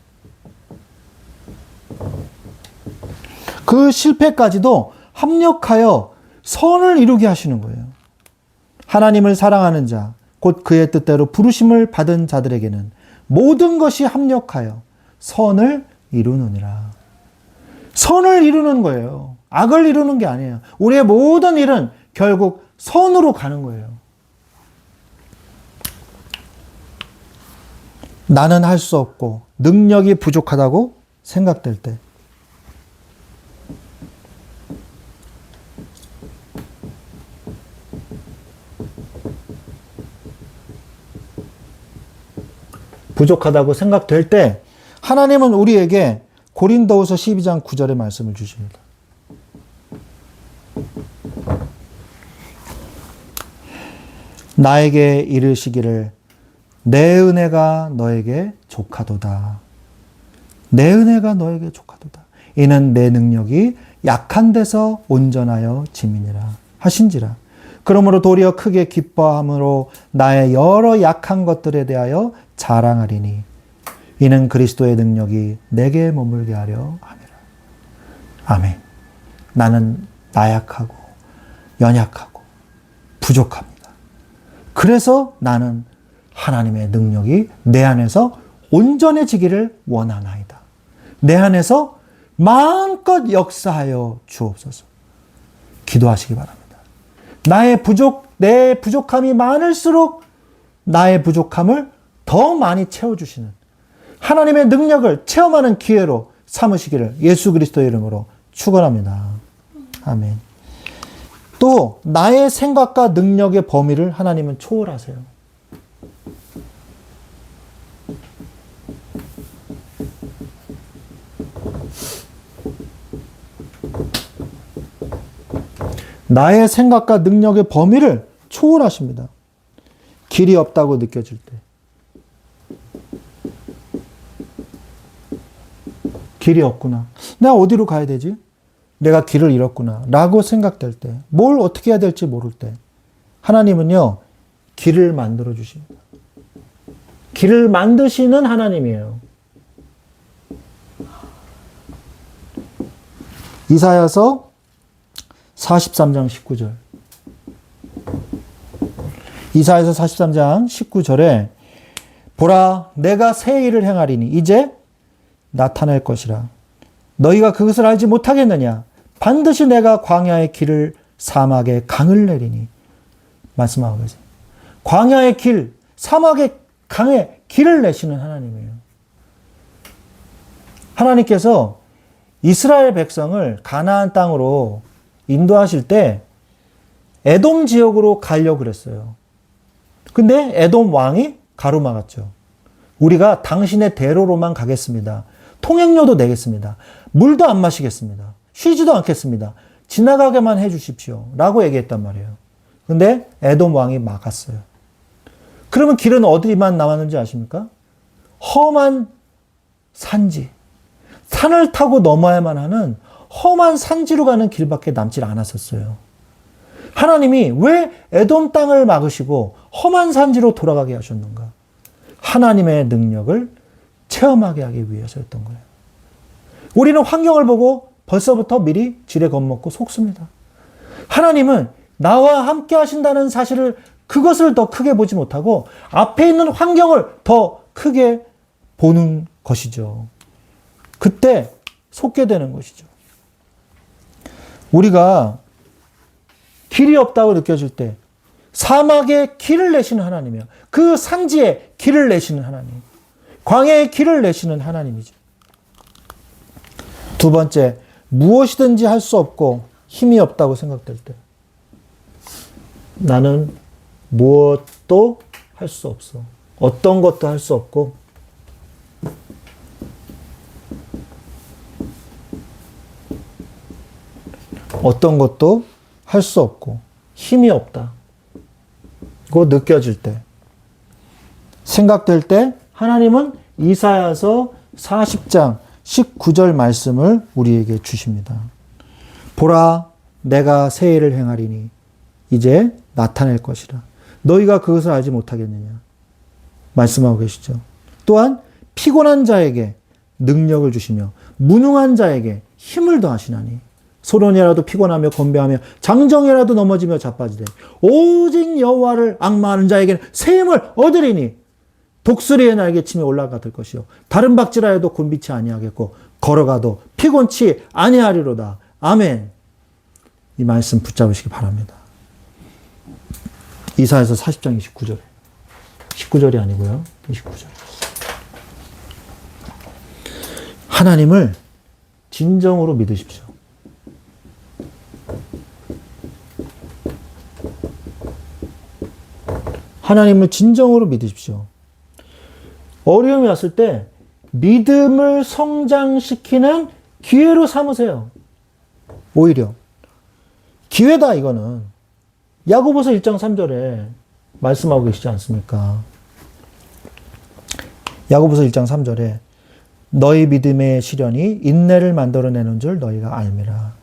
그 실패까지도 합력하여 선을 이루게 하시는 거예요. 하나님을 사랑하는 자, 곧 그의 뜻대로 부르심을 받은 자들에게는 모든 것이 합력하여 선을 이루느니라. 선을 이루는 거예요. 악을 이루는 게 아니에요. 우리의 모든 일은 결국 선으로 가는 거예요. 나는 할 수 없고 능력이 부족하다고 생각될 때, 부족하다고 생각될 때 하나님은 우리에게 고린도후서 12장 9절의 말씀을 주십니다. 나에게 이르시기를 내 은혜가 너에게 족하도다. 내 은혜가 너에게 족하도다. 이는 내 능력이 약한 데서 온전하여 짐이니라 하신지라. 그러므로 도리어 크게 기뻐함으로 나의 여러 약한 것들에 대하여 자랑하리니 이는 그리스도의 능력이 내게 머물게 하려 함이라. 아멘. 나는 나약하고 연약하고 부족합니다. 그래서 나는 하나님의 능력이 내 안에서 온전해지기를 원하나이다. 내 안에서 마음껏 역사하여 주옵소서. 기도하시기 바랍니다. 내 부족함이 많을수록 나의 부족함을 더 많이 채워주시는 하나님의 능력을 체험하는 기회로 삼으시기를 예수 그리스도의 이름으로 축원합니다. 아멘. 또 나의 생각과 능력의 범위를 하나님은 초월하세요. 나의 생각과 능력의 범위를 초월하십니다. 길이 없다고 느껴질 때, 길이 없구나. 내가 어디로 가야 되지? 내가 길을 잃었구나. 라고 생각될 때, 뭘 어떻게 해야 될지 모를 때, 하나님은요, 길을 만들어 주십니다. 길을 만드시는 하나님이에요. 이사야서 43장 19절. 이사야서 43장 19절에 보라, 내가 새 일을 행하리니 이제 나타낼 것이라. 너희가 그것을 알지 못하겠느냐? 반드시 내가 광야의 길을 사막에 강을 내리니. 말씀하고 계세요. 광야의 길, 사막의 강에 길을 내시는 하나님이에요. 하나님께서 이스라엘 백성을 가나안 땅으로 인도하실 때 에돔 지역으로 가려고 그랬어요. 근데 에돔 왕이 가로막았죠. 우리가 당신의 대로로만 가겠습니다. 통행료도 내겠습니다. 물도 안 마시겠습니다. 쉬지도 않겠습니다. 지나가게만 해주십시오. 라고 얘기했단 말이에요. 근데 에돔 왕이 막았어요. 그러면 길은 어디만 남았는지 아십니까? 험한 산지. 산을 타고 넘어야만 하는 험한 산지로 가는 길밖에 남질 않았었어요. 하나님이 왜 에돔 땅을 막으시고 험한 산지로 돌아가게 하셨는가? 하나님의 능력을 체험하게 하기 위해서였던 거예요. 우리는 환경을 보고 벌써부터 미리 지레 겁먹고 속습니다. 하나님은 나와 함께 하신다는 사실을, 그것을 더 크게 보지 못하고 앞에 있는 환경을 더 크게 보는 것이죠. 그때 속게 되는 것이죠. 우리가 길이 없다고 느껴질 때 사막에 길을 내시는 하나님이요. 그 산지에 길을 내시는 하나님. 광야에 길을 내시는 하나님이죠. 두 번째, 무엇이든지 할 수 없고 힘이 없다고 생각될 때 나는 무엇도 할 수 없어. 어떤 것도 할 수 없고 어떤 것도 할 수 없고 힘이 없다. 그거 느껴질 때 생각될 때 하나님은 이사야서 40장 19절 말씀을 우리에게 주십니다. 보라 내가 새 일을 행하리니 이제 나타낼 것이라. 너희가 그것을 알지 못하겠느냐. 말씀하고 계시죠. 또한 피곤한 자에게 능력을 주시며 무능한 자에게 힘을 더하시나니 소론이라도 피곤하며 건배하며 장정이라도 넘어지며 자빠지되 오직 여호와를 앙마하는 자에게는 새 힘을 얻으리니 독수리의 날개침이 올라갈 것이요 다른 박질하여도 곤비치 아니하겠고 걸어가도 피곤치 아니하리로다. 아멘. 이 말씀 붙잡으시기 바랍니다. 이사야서 40장 29절 19절이 아니고요. 29절. 하나님을 진정으로 믿으십시오. 하나님을 진정으로 믿으십시오. 어려움이 왔을 때 믿음을 성장시키는 기회로 삼으세요. 오히려 기회다 이거는. 야고보서 1장 3절에 말씀하고 계시지 않습니까? 야고보서 1장 3절에 너희 믿음의 시련이 인내를 만들어내는 줄 너희가 알미라.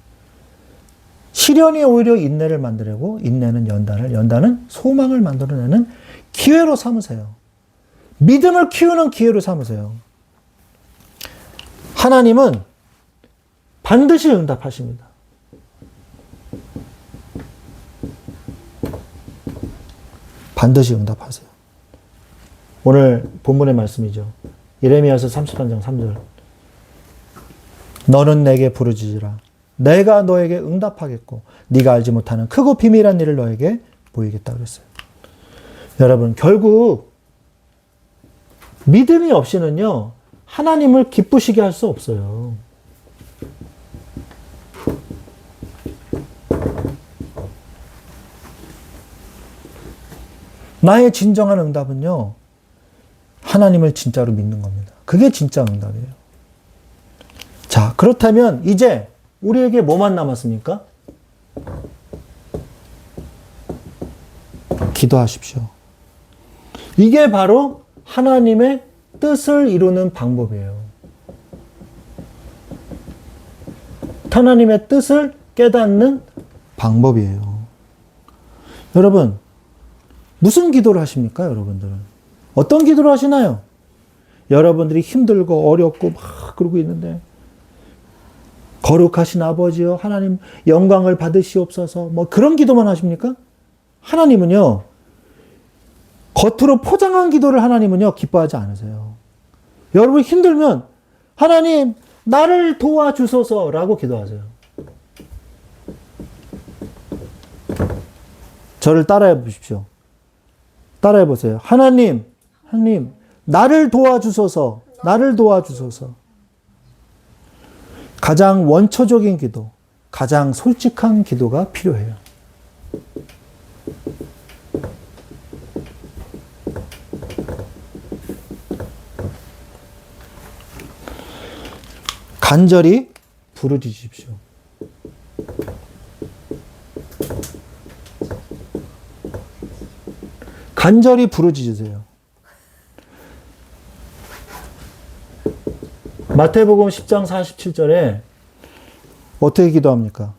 시련이 오히려 인내를 만들고 인내는 연단은 소망을 만들어내는 기회로 삼으세요. 믿음을 키우는 기회로 삼으세요. 하나님은 반드시 응답하십니다. 반드시 응답하세요. 오늘 본문의 말씀이죠. 예레미야서 33장 3절. 너는 내게 부르짖으라. 내가 너에게 응답하겠고 네가 알지 못하는 크고 비밀한 일을 너에게 보이겠다 그랬어요. 여러분 결국 믿음이 없이는요 하나님을 기쁘시게 할 수 없어요. 나의 진정한 응답은요 하나님을 진짜로 믿는 겁니다. 그게 진짜 응답이에요. 자, 그렇다면 이제 우리에게 뭐만 남았습니까? 기도하십시오. 이게 바로 하나님의 뜻을 이루는 방법이에요. 하나님의 뜻을 깨닫는 방법이에요. 여러분, 무슨 기도를 하십니까, 여러분들은? 어떤 기도를 하시나요? 여러분들이 힘들고 어렵고 막 그러고 있는데, 거룩하신 아버지여, 하나님 영광을 받으시옵소서, 뭐 그런 기도만 하십니까? 하나님은요, 겉으로 포장한 기도를 하나님은요, 기뻐하지 않으세요. 여러분 힘들면, 하나님, 나를 도와주소서라고 기도하세요. 저를 따라해 보십시오. 따라해 보세요. 하나님, 나를 도와주소서, 나를 도와주소서. 가장 원초적인 기도, 가장 솔직한 기도가 필요해요. 간절히 부르짖으십시오. 간절히 부르짖으세요. 마태복음 10장 47절에 어떻게 기도합니까?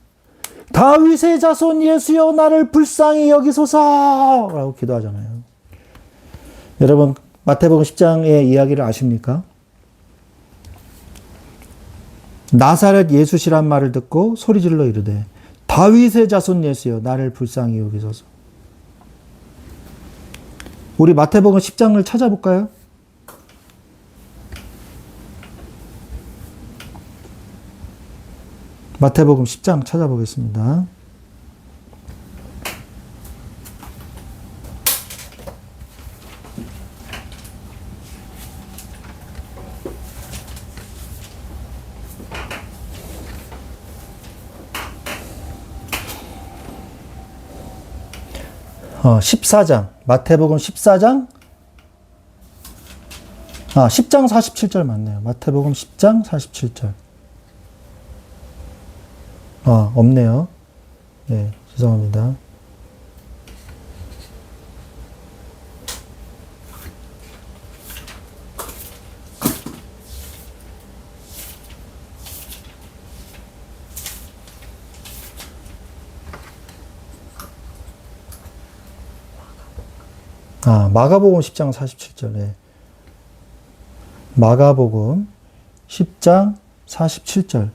다윗의 자손 예수여 나를 불쌍히 여기소서 라고 기도하잖아요. 여러분 마태복음 10장의 이야기를 아십니까? 나사렛 예수시란 말을 듣고 소리질러 이르되 다윗의 자손 예수여 나를 불쌍히 여기소서. 우리 마태복음 10장을 찾아볼까요? 마태복음 10장 찾아보겠습니다. 14장. 마태복음 14장. 10장 47절 맞네요. 마태복음 10장 47절. 없네요. 네, 죄송합니다. 마가복음 10장 47절. 네. 마가복음 10장 47절.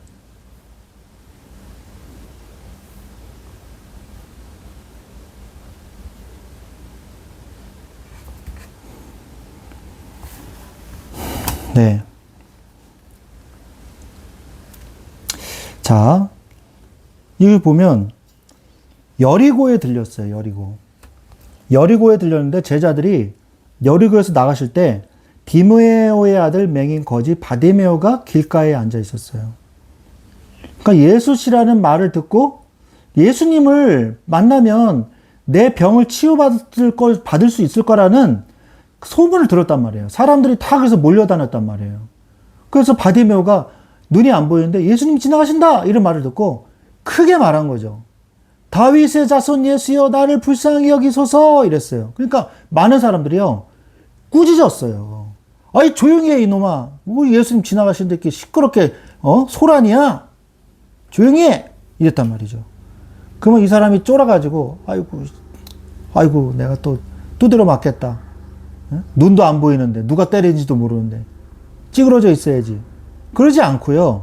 네. 자, 여기 보면 여리고에 들렸어요. 여리고에 들렸는데 제자들이 여리고에서 나가실 때 디메오의 아들 맹인 거지 바디메오가 길가에 앉아 있었어요. 그러니까 예수시라는 말을 듣고 예수님을 만나면 내 병을 받을 수 있을 거라는 소문을 들었단 말이에요. 사람들이 다 그래서 몰려다녔단 말이에요. 그래서 바디메오가 눈이 안 보이는데 예수님 지나가신다! 이런 말을 듣고 크게 말한 거죠. 다윗의 자손 예수여 나를 불쌍히 여기소서 이랬어요. 그러니까 많은 사람들이요. 꾸짖었어요. 아이 조용히 해 이놈아. 뭐 예수님 지나가시는데 이렇게 시끄럽게 소란이야. 조용히 해. 이랬단 말이죠. 그러면 이 사람이 쫄아가지고 아이고 내가 또 두드려 맞겠다. 눈도 안 보이는데 누가 때리는지도 모르는데 찌그러져 있어야지. 그러지 않고요.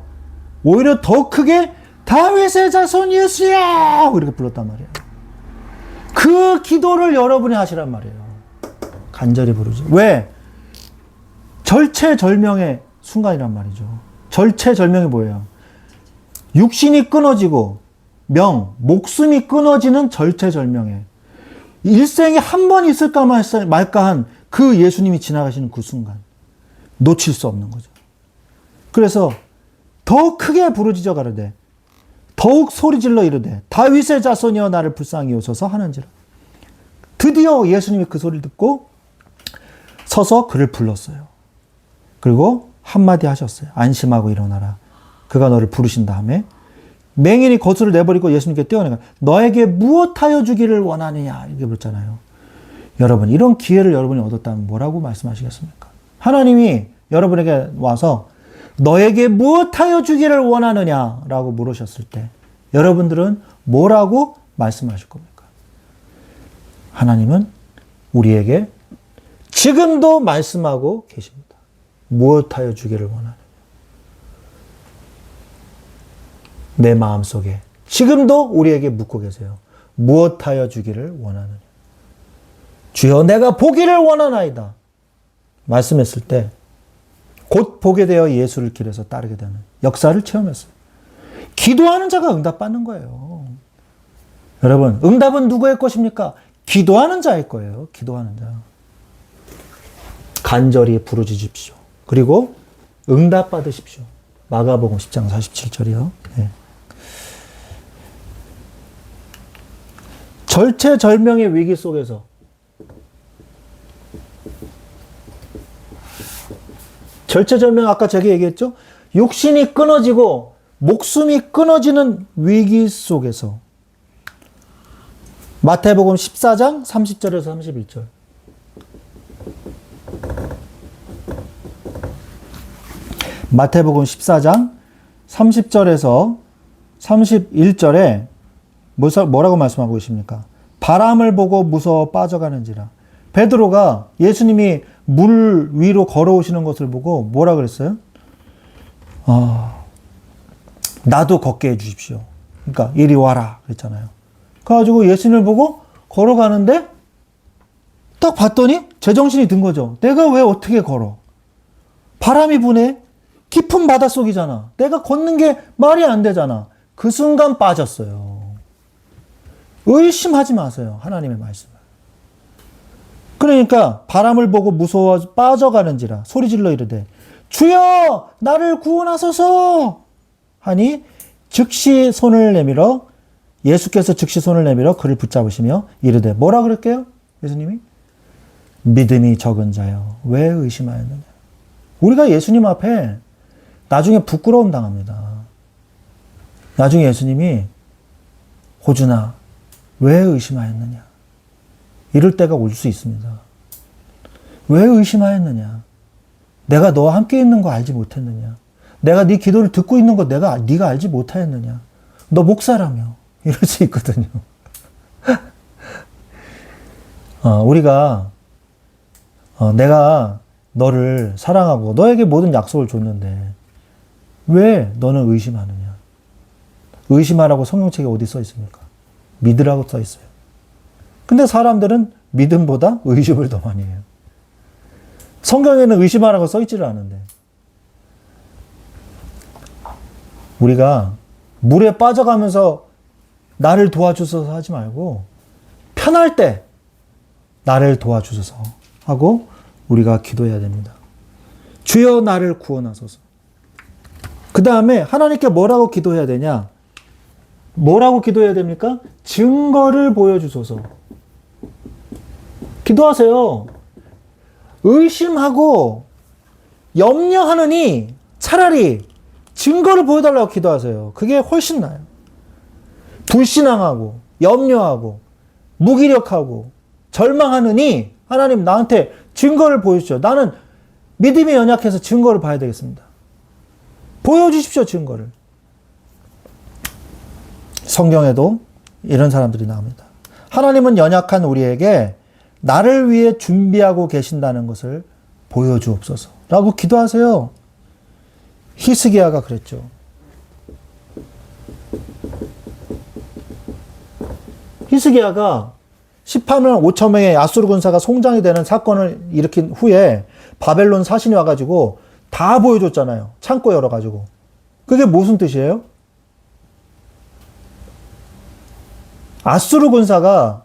오히려 더 크게 다윗의 자손 예수야! 이렇게 불렀단 말이에요. 그 기도를 여러분이 하시란 말이에요. 간절히 부르죠. 왜? 절체절명의 순간이란 말이죠. 절체절명이 뭐예요? 육신이 끊어지고 목숨이 끊어지는 절체절명에 일생에 한 번 있을까 말까 한 그 예수님이 지나가시는 그 순간 놓칠 수 없는 거죠. 그래서 더 크게 부르짖어 가로되 더욱 소리질러 이르되 다윗의 자손이여 나를 불쌍히 여소서 하는지라. 드디어 예수님이 그 소리를 듣고 서서 그를 불렀어요. 그리고 한마디 하셨어요. 안심하고 일어나라. 그가 너를 부르신 다음에 맹인이 거수를 내버리고 예수님께 뛰어내가 너에게 무엇하여 주기를 원하느냐 이렇게 물었잖아요. 여러분 이런 기회를 여러분이 얻었다면 뭐라고 말씀하시겠습니까? 하나님이 여러분에게 와서 너에게 무엇하여 주기를 원하느냐라고 물으셨을 때 여러분들은 뭐라고 말씀하실 겁니까? 하나님은 우리에게 지금도 말씀하고 계십니다. 무엇하여 주기를 원하느냐. 내 마음속에 지금도 우리에게 묻고 계세요. 무엇하여 주기를 원하느냐. 주여 내가 보기를 원하나이다. 말씀했을 때 곧 보게 되어 예수를 길에서 따르게 되는 역사를 체험했어요. 기도하는 자가 응답받는 거예요. 여러분 응답은 누구의 것입니까? 기도하는 자의 거예요. 기도하는 자. 간절히 부르짖으십시오. 그리고 응답받으십시오. 마가복음 10장 47절이요. 네. 절체절명의 위기 속에서 절체절명 아까 제가 얘기했죠? 육신이 끊어지고 목숨이 끊어지는 위기 속에서 마태복음 14장 30절에서 31절 마태복음 14장 30절에서 31절에 뭐라고 말씀하고 계십니까? 바람을 보고 무서워 빠져가는지라. 베드로가 예수님이 물 위로 걸어오시는 것을 보고 뭐라 그랬어요? 나도 걷게 해주십시오. 그러니까 이리 와라 그랬잖아요. 그래가지고 예수님을 보고 걸어가는데 딱 봤더니 제정신이 든 거죠. 내가 왜 어떻게 걸어? 바람이 부네? 깊은 바닷속이잖아. 내가 걷는 게 말이 안 되잖아. 그 순간 빠졌어요. 의심하지 마세요. 하나님의 말씀을. 그러니까 바람을 보고 무서워 빠져가는지라 소리질러 이르되 주여 나를 구원하소서 하니 즉시 손을 내밀어 예수께서 즉시 손을 내밀어 그를 붙잡으시며 이르되 뭐라 그럴게요? 예수님이 믿음이 적은 자여 왜 의심하였느냐. 우리가 예수님 앞에 나중에 부끄러움 당합니다. 나중에 예수님이 호준아 왜 의심하였느냐 이럴 때가 올 수 있습니다. 왜 의심하였느냐. 내가 너와 함께 있는 거 알지 못했느냐. 내가 네 기도를 듣고 있는 거 네가 알지 못하였느냐. 너 목사라며 이럴 수 있거든요. 우리가 내가 너를 사랑하고 너에게 모든 약속을 줬는데 왜 너는 의심하느냐. 의심하라고 성경책에 어디 써 있습니까? 믿으라고 써 있어요. 근데 사람들은 믿음보다 의심을 더 많이 해요. 성경에는 의심하라고 써 있지를 않은데. 우리가 물에 빠져가면서 나를 도와주소서 하지 말고 편할 때 나를 도와주소서 하고 우리가 기도해야 됩니다. 주여 나를 구원하소서. 그 다음에 하나님께 뭐라고 기도해야 되냐? 뭐라고 기도해야 됩니까? 증거를 보여주소서. 기도하세요. 의심하고 염려하느니 차라리 증거를 보여달라고 기도하세요. 그게 훨씬 나아요. 불신앙하고 염려하고 무기력하고 절망하느니 하나님 나한테 증거를 보여주십시오. 나는 믿음이 연약해서 증거를 봐야 되겠습니다. 보여주십시오. 증거를. 성경에도 이런 사람들이 나옵니다. 하나님은 연약한 우리에게 나를 위해 준비하고 계신다는 것을 보여주옵소서 라고 기도하세요. 히스기야가 그랬죠. 히스기야가 18만 5천 명의 아수르 군사가 송장이 되는 사건을 일으킨 후에 바벨론 사신이 와가지고 다 보여줬잖아요. 창고 열어가지고. 그게 무슨 뜻이에요? 아수르 군사가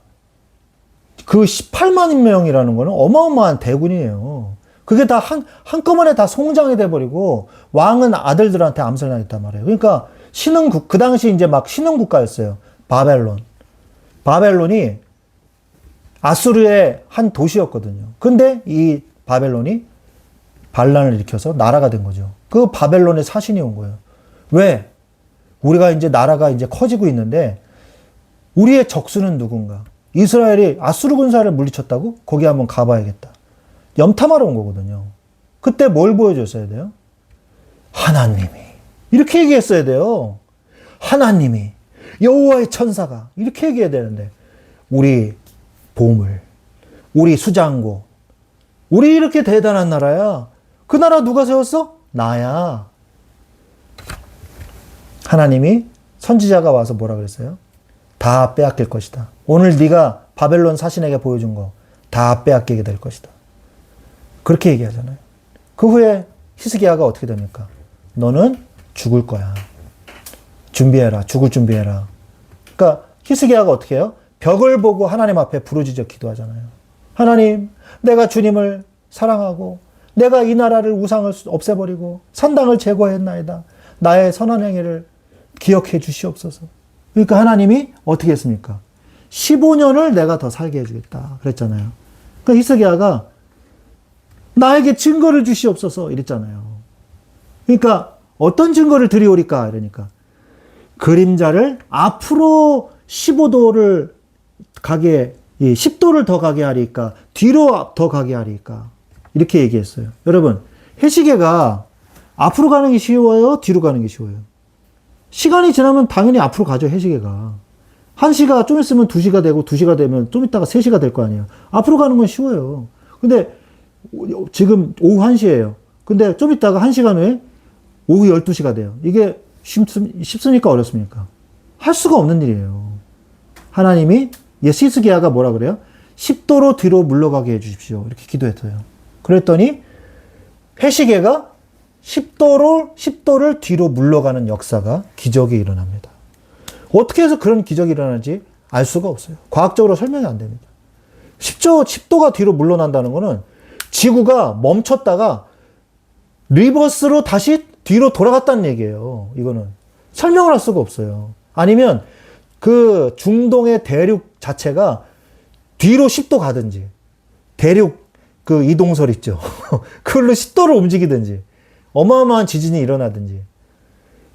그 18만 명이라는 거는 어마어마한 대군이에요. 그게 다 한꺼번에 다 송장이 돼버리고 왕은 아들들한테 암살당했단 말이에요. 그러니까 신흥국, 그 당시 이제 막 신흥국가였어요. 바벨론. 바벨론이 아수르의 한 도시였거든요. 근데 이 바벨론이 반란을 일으켜서 나라가 된 거죠. 그 바벨론의 사신이 온 거예요. 왜? 우리가 이제 나라가 이제 커지고 있는데 우리의 적수는 누군가? 이스라엘이 아수르 군사를 물리쳤다고? 거기 한번 가봐야겠다. 염탐하러 온 거거든요. 그때 뭘 보여줬어야 돼요? 하나님이. 이렇게 얘기했어야 돼요. 하나님이. 여호와의 천사가. 이렇게 얘기해야 되는데 우리 보물, 우리 수장고, 우리 이렇게 대단한 나라야. 그 나라 누가 세웠어? 나야. 하나님이 선지자가 와서 뭐라 그랬어요? 다 빼앗길 것이다. 오늘 네가 바벨론 사신에게 보여준 거 다 빼앗기게 될 것이다. 그렇게 얘기하잖아요. 그 후에 히스기야가 어떻게 됩니까? 너는 죽을 거야. 준비해라. 죽을 준비해라. 그러니까 히스기야가 어떻게 해요? 벽을 보고 하나님 앞에 부르짖어 기도하잖아요. 하나님, 내가 주님을 사랑하고 내가 이 나라를 우상을 없애버리고 산당을 제거했나이다. 나의 선한 행위를 기억해 주시옵소서. 그러니까 하나님이 어떻게 했습니까? 15년을 내가 더 살게 해주겠다 그랬잖아요. 그러니까 히스기야가 나에게 증거를 주시옵소서 이랬잖아요. 그러니까 어떤 증거를 드리오리까 이러니까 그림자를 앞으로 15도를 가게, 10도를 더 가게 하리까 뒤로 더 가게 하리까 이렇게 얘기했어요. 여러분 해시계가 앞으로 가는 게 쉬워요? 뒤로 가는 게 쉬워요? 시간이 지나면 당연히 앞으로 가죠. 해시계가 1시가 좀 있으면 2시가 되고 2시가 되면 좀 있다가 3시가 될 거 아니에요. 앞으로 가는 건 쉬워요. 근데 지금 오후 1시예요. 근데 좀 있다가 1시간 후에 오후 12시가 돼요. 이게 쉽습니까? 어렵습니까? 할 수가 없는 일이에요. 하나님이 히스기야가 뭐라 그래요? 10도로 뒤로 물러가게 해주십시오. 이렇게 기도했어요. 그랬더니 해시계가 10도를 뒤로 물러가는 역사가 기적이 일어납니다. 어떻게 해서 그런 기적이 일어나는지 알 수가 없어요. 과학적으로 설명이 안 됩니다. 10도가 뒤로 물러난다는 거는 지구가 멈췄다가 리버스로 다시 뒤로 돌아갔다는 얘기예요. 이거는 설명을 할 수가 없어요. 아니면 그 중동의 대륙 자체가 뒤로 10도 가든지, 대륙 그 이동설 있죠. 그걸로 10도를 움직이든지, 어마어마한 지진이 일어나든지,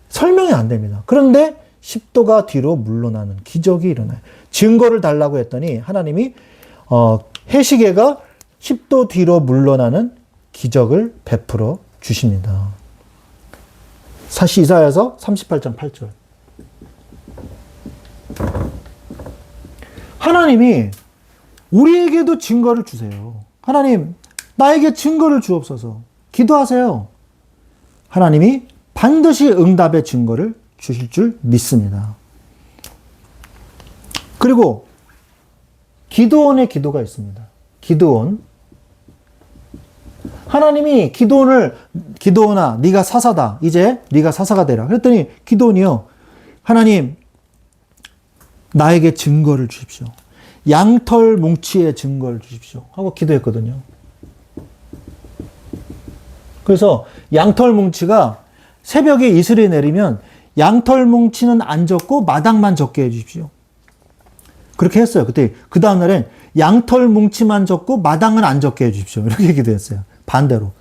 설명이 안 됩니다. 그런데 10도가 뒤로 물러나는 기적이 일어나요. 증거를 달라고 했더니 하나님이 해시계가 10도 뒤로 물러나는 기적을 베풀어 주십니다. 사실 이사야서 38장 8절. 하나님이 우리에게도 증거를 주세요. 하나님, 나에게 증거를 주옵소서. 기도하세요. 하나님이 반드시 응답의 증거를 주실 줄 믿습니다. 그리고 기드온의 기도가 있습니다. 기드온. 하나님이 기드온아, 네가 사사다. 이제 네가 사사가 되라. 그랬더니 기드온이요, 하나님, 나에게 증거를 주십시오. 양털 뭉치의 증거를 주십시오. 하고 기도했거든요. 그래서 양털 뭉치가 새벽에 이슬이 내리면 양털 뭉치는 안 젖고 마당만 젖게 해주십시오. 그렇게 했어요. 그때 그 다음날엔 양털 뭉치만 젖고 마당은 안 젖게 해주십시오. 이렇게 기도했어요. 반대로.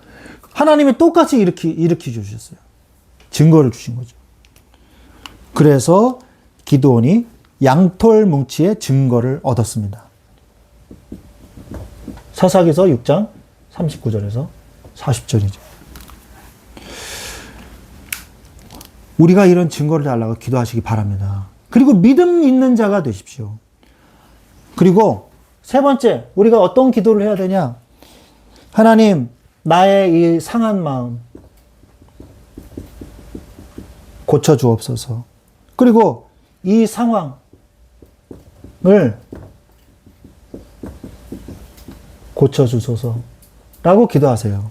하나님이 똑같이 일으켜 주셨어요. 증거를 주신 거죠. 그래서 기드온이 양털 뭉치의 증거를 얻었습니다. 사사기서 6장 39절에서 40절이죠. 우리가 이런 증거를 달라고 기도하시기 바랍니다. 그리고 믿음 있는 자가 되십시오. 그리고 세 번째, 우리가 어떤 기도를 해야 되냐? 하나님, 나의 이 상한 마음 고쳐주옵소서. 그리고 이 상황을 고쳐주소서 라고 기도하세요.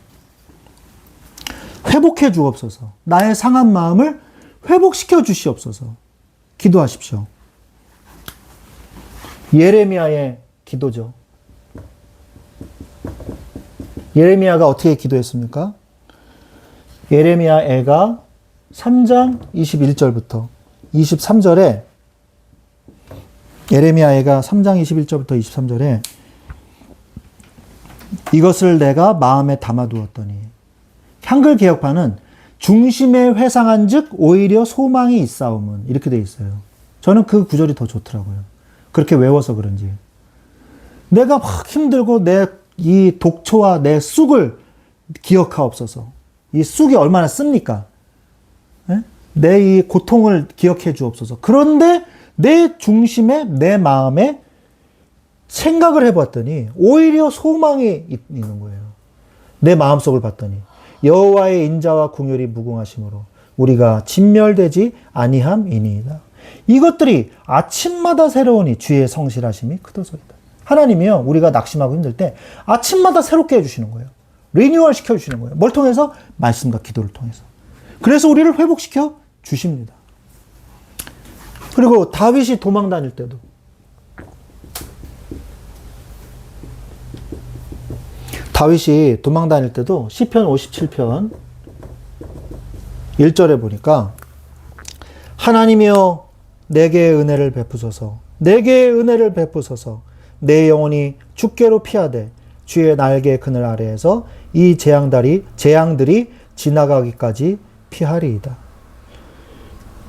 회복해 주옵소서. 나의 상한 마음을 회복시켜 주시옵소서. 기도하십시오. 예레미야의 기도죠. 예레미야가 어떻게 기도했습니까? 예레미야 애가 3장 21절부터 23절에 예레미야 애가 3장 21절부터 23절에 이것을 내가 마음에 담아두었더니, 한글 개혁판은 중심에 회상한 즉 오히려 소망이 있사옴은 이렇게 돼 있어요. 저는 그 구절이 더 좋더라고요. 그렇게 외워서 그런지. 내가 막 힘들고 내 이 독초와 내 쑥을 기억하옵소서. 이 쑥이 얼마나 씁니까? 내 이 고통을 기억해 주옵소서. 그런데 내 중심에, 내 마음에 생각을 해봤더니 오히려 소망이 있는 거예요. 내 마음속을 봤더니 여호와의 인자와 긍휼이 무궁하심으로 우리가 진멸되지 아니함이니이다. 이것들이 아침마다 새로우니 주의 성실하심이 크도소이다. 하나님이요, 우리가 낙심하고 힘들 때 아침마다 새롭게 해주시는 거예요. 리뉴얼 시켜주시는 거예요. 뭘 통해서? 말씀과 기도를 통해서. 그래서 우리를 회복시켜 주십니다. 그리고 다윗이 도망 다닐 때도 시편 57편 1절에 보니까 하나님이여 내게 은혜를 베푸소서, 내게 은혜를 베푸소서. 내 영혼이 주께로 피하되 주의 날개 그늘 아래에서 이 재앙들이 지나가기까지 피하리이다.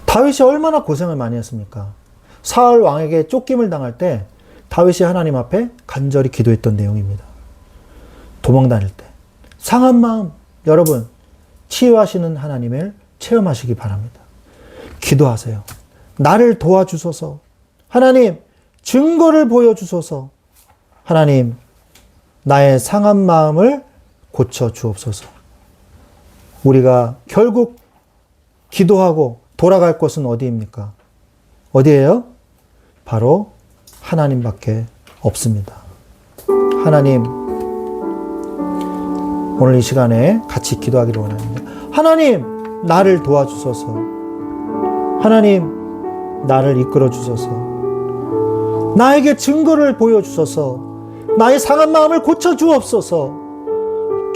다윗이 얼마나 고생을 많이 했습니까? 사울 왕에게 쫓김을 당할 때 다윗이 하나님 앞에 간절히 기도했던 내용입니다. 도망 다닐 때 상한 마음, 여러분 치유하시는 하나님을 체험하시기 바랍니다. 기도하세요. 나를 도와주소서. 하나님, 증거를 보여주소서. 하나님, 나의 상한 마음을 고쳐 주옵소서. 우리가 결국 기도하고 돌아갈 곳은 어디입니까? 어디예요? 바로 하나님밖에 없습니다. 하나님, 오늘 이 시간에 같이 기도하기를 원합니다. 하나님, 나를 도와주소서. 하나님, 나를 이끌어 주소서. 나에게 증거를 보여주소서. 나의 상한 마음을 고쳐주옵소서.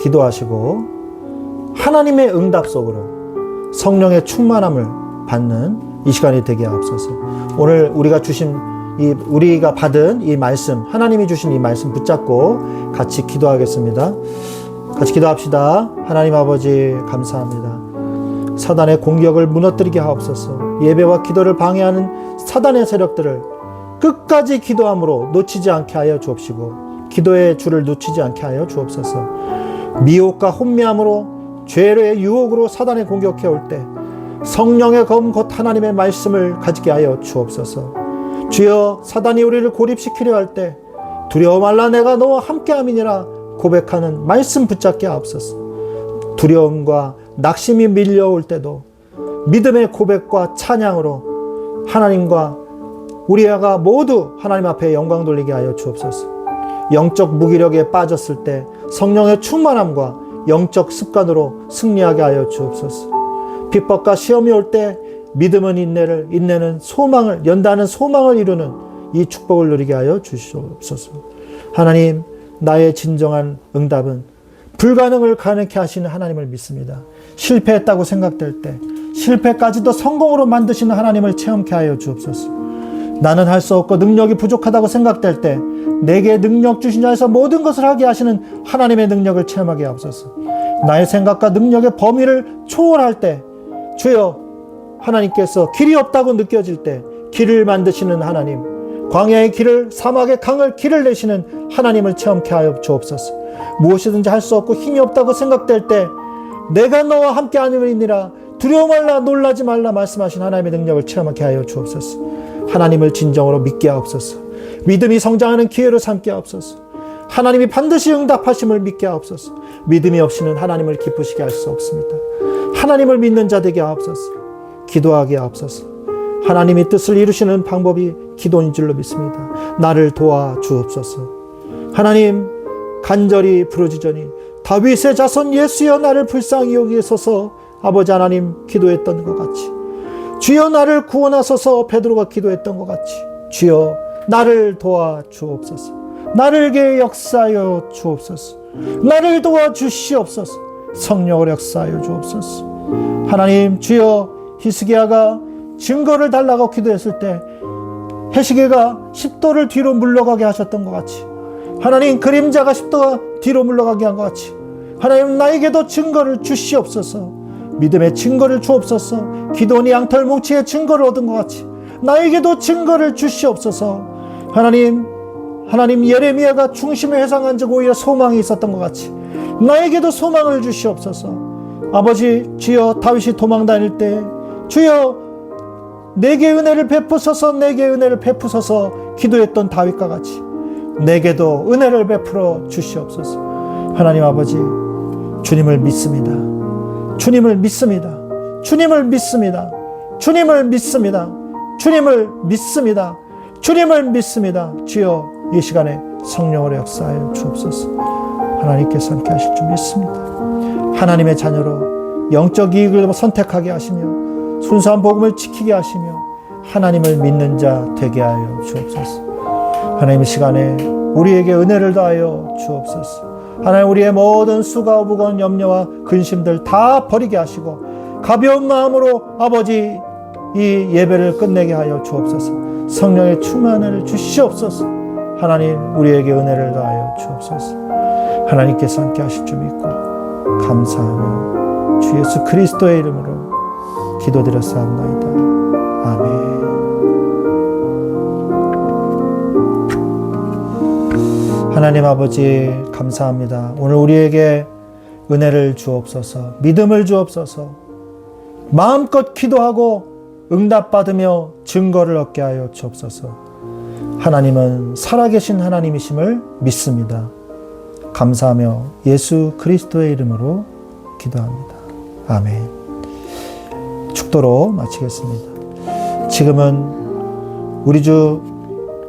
기도하시고 하나님의 응답 속으로 성령의 충만함을 받는 이 시간이 되게 하옵소서. 오늘 우리가 받은 이 말씀, 하나님이 주신 이 말씀 붙잡고 같이 기도하겠습니다. 같이 기도합시다. 하나님 아버지 감사합니다. 사단의 공격을 무너뜨리게 하옵소서. 예배와 기도를 방해하는 사단의 세력들을 끝까지 기도함으로 놓치지 않게 하여 주옵시고, 기도의 줄을 놓치지 않게 하여 주옵소서. 미혹과 혼미함으로 죄의 유혹으로 사단에 공격해 올 때 성령의 검 곧 하나님의 말씀을 가지게 하여 주옵소서. 주여, 사단이 우리를 고립시키려 할 때 두려워 말라, 내가 너와 함께함이니라 고백하는 말씀 붙잡게 하옵소서. 두려움과 낙심이 밀려올 때도 믿음의 고백과 찬양으로 하나님과 우리가 모두 하나님 앞에 영광 돌리게 하여 주옵소서. 영적 무기력에 빠졌을 때 성령의 충만함과 영적 습관으로 승리하게 하여 주옵소서. 핍박과 시험이 올 때 믿음은 인내는 소망을, 연다는 소망을 이루는 이 축복을 누리게 하여 주시옵소서. 하나님, 나의 진정한 응답은 불가능을 가능케 하시는 하나님을 믿습니다. 실패했다고 생각될 때 실패까지도 성공으로 만드시는 하나님을 체험케 하여 주옵소서. 나는 할 수 없고 능력이 부족하다고 생각될 때 내게 능력 주신 자에서 모든 것을 하게 하시는 하나님의 능력을 체험하게 하옵소서. 나의 생각과 능력의 범위를 초월할 때 주여, 하나님께서 길이 없다고 느껴질 때 길을 만드시는 하나님, 광야의 길을, 사막의 강을 길을 내시는 하나님을 체험케 하여 주옵소서. 무엇이든지 할 수 없고 힘이 없다고 생각될 때 내가 너와 함께 하느니라, 두려워 말라, 놀라지 말라 말씀하신 하나님의 능력을 체험하게 하여 주옵소서. 하나님을 진정으로 믿게 하옵소서. 믿음이 성장하는 기회로 삼게 하옵소서. 하나님이 반드시 응답하심을 믿게 하옵소서. 믿음이 없이는 하나님을 기쁘시게 할 수 없습니다. 하나님을 믿는 자 되게 하옵소서. 기도하게 하옵소서. 하나님이 뜻을 이루시는 방법이 기도인 줄로 믿습니다. 나를 도와주옵소서. 하나님, 간절히 부르짖으니 다윗의 자손 예수여 나를 불쌍히 여기소서. 아버지 하나님 기도했던 것 같이, 주여 나를 구원하소서 베드로가 기도했던 것 같이, 주여 나를 도와주옵소서. 나를게 역사하여 주옵소서. 나를 도와주시옵소서. 성령을 역사하여 주옵소서. 하나님, 주여, 히스기야가 증거를 달라고 기도했을 때 헤시게가 10도를 뒤로 물러가게 하셨던 것 같이, 하나님, 그림자가 10도가 뒤로 물러가게 한 것 같이, 하나님, 나에게도 증거를 주시옵소서. 믿음의 증거를 주옵소서. 기도니 양털 뭉치의 증거를 얻은 것 같이 나에게도 증거를 주시옵소서. 하나님, 예레미야가 중심에 회상한 적 오히려 소망이 있었던 것 같이 나에게도 소망을 주시옵소서. 아버지, 주여, 다윗이 도망 다닐 때 주여 내게 은혜를 베푸소서, 내게 은혜를 베푸소서 기도했던 다윗과 같이 내게도 은혜를 베풀어 주시옵소서. 하나님 아버지, 주님을 믿습니다. 주님을 믿습니다. 주님을 믿습니다. 주님을 믿습니다. 주님을 믿습니다. 주님을 믿습니다. 주여, 이 시간에 성령으로 역사하여 주옵소서. 하나님께서 함께 하실 줄 믿습니다. 하나님의 자녀로 영적 이익을 선택하게 하시며 순수한 복음을 지키게 하시며 하나님을 믿는 자 되게 하여 주옵소서. 하나님의 시간에 우리에게 은혜를 더하여 주옵소서. 하나님, 우리의 모든 수고와 무거운 염려와 근심들 다 버리게 하시고 가벼운 마음으로 아버지 이 예배를 끝내게 하여 주옵소서. 성령의 충만을 주시옵소서. 하나님, 우리에게 은혜를 더하여 주옵소서. 하나님께서 함께 하실 줄 믿고 감사하며 주 예수 그리스도의 이름으로 기도드렸사옵나이다. 아멘. 하나님 아버지 감사합니다. 오늘 우리에게 은혜를 주옵소서. 믿음을 주옵소서. 마음껏 기도하고 응답받으며 증거를 얻게 하여 주옵소서. 하나님은 살아계신 하나님이심을 믿습니다. 감사하며 예수 그리스도의 이름으로 기도합니다. 아멘. 축도로 마치겠습니다. 지금은 우리 주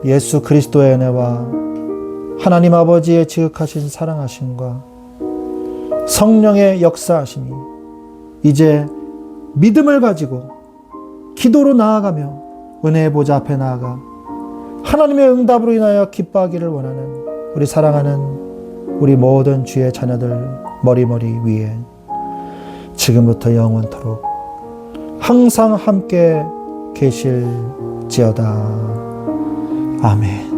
예수 그리스도의 은혜와 하나님 아버지의 지극하신 사랑하심과 성령의 역사하심이 이제 믿음을 가지고 기도로 나아가며 은혜의 보좌 앞에 나아가 하나님의 응답으로 인하여 기뻐하기를 원하는 우리 사랑하는 우리 모든 주의 자녀들 머리머리 위에 지금부터 영원토록 항상 함께 계실 아멘이지어다. 아멘.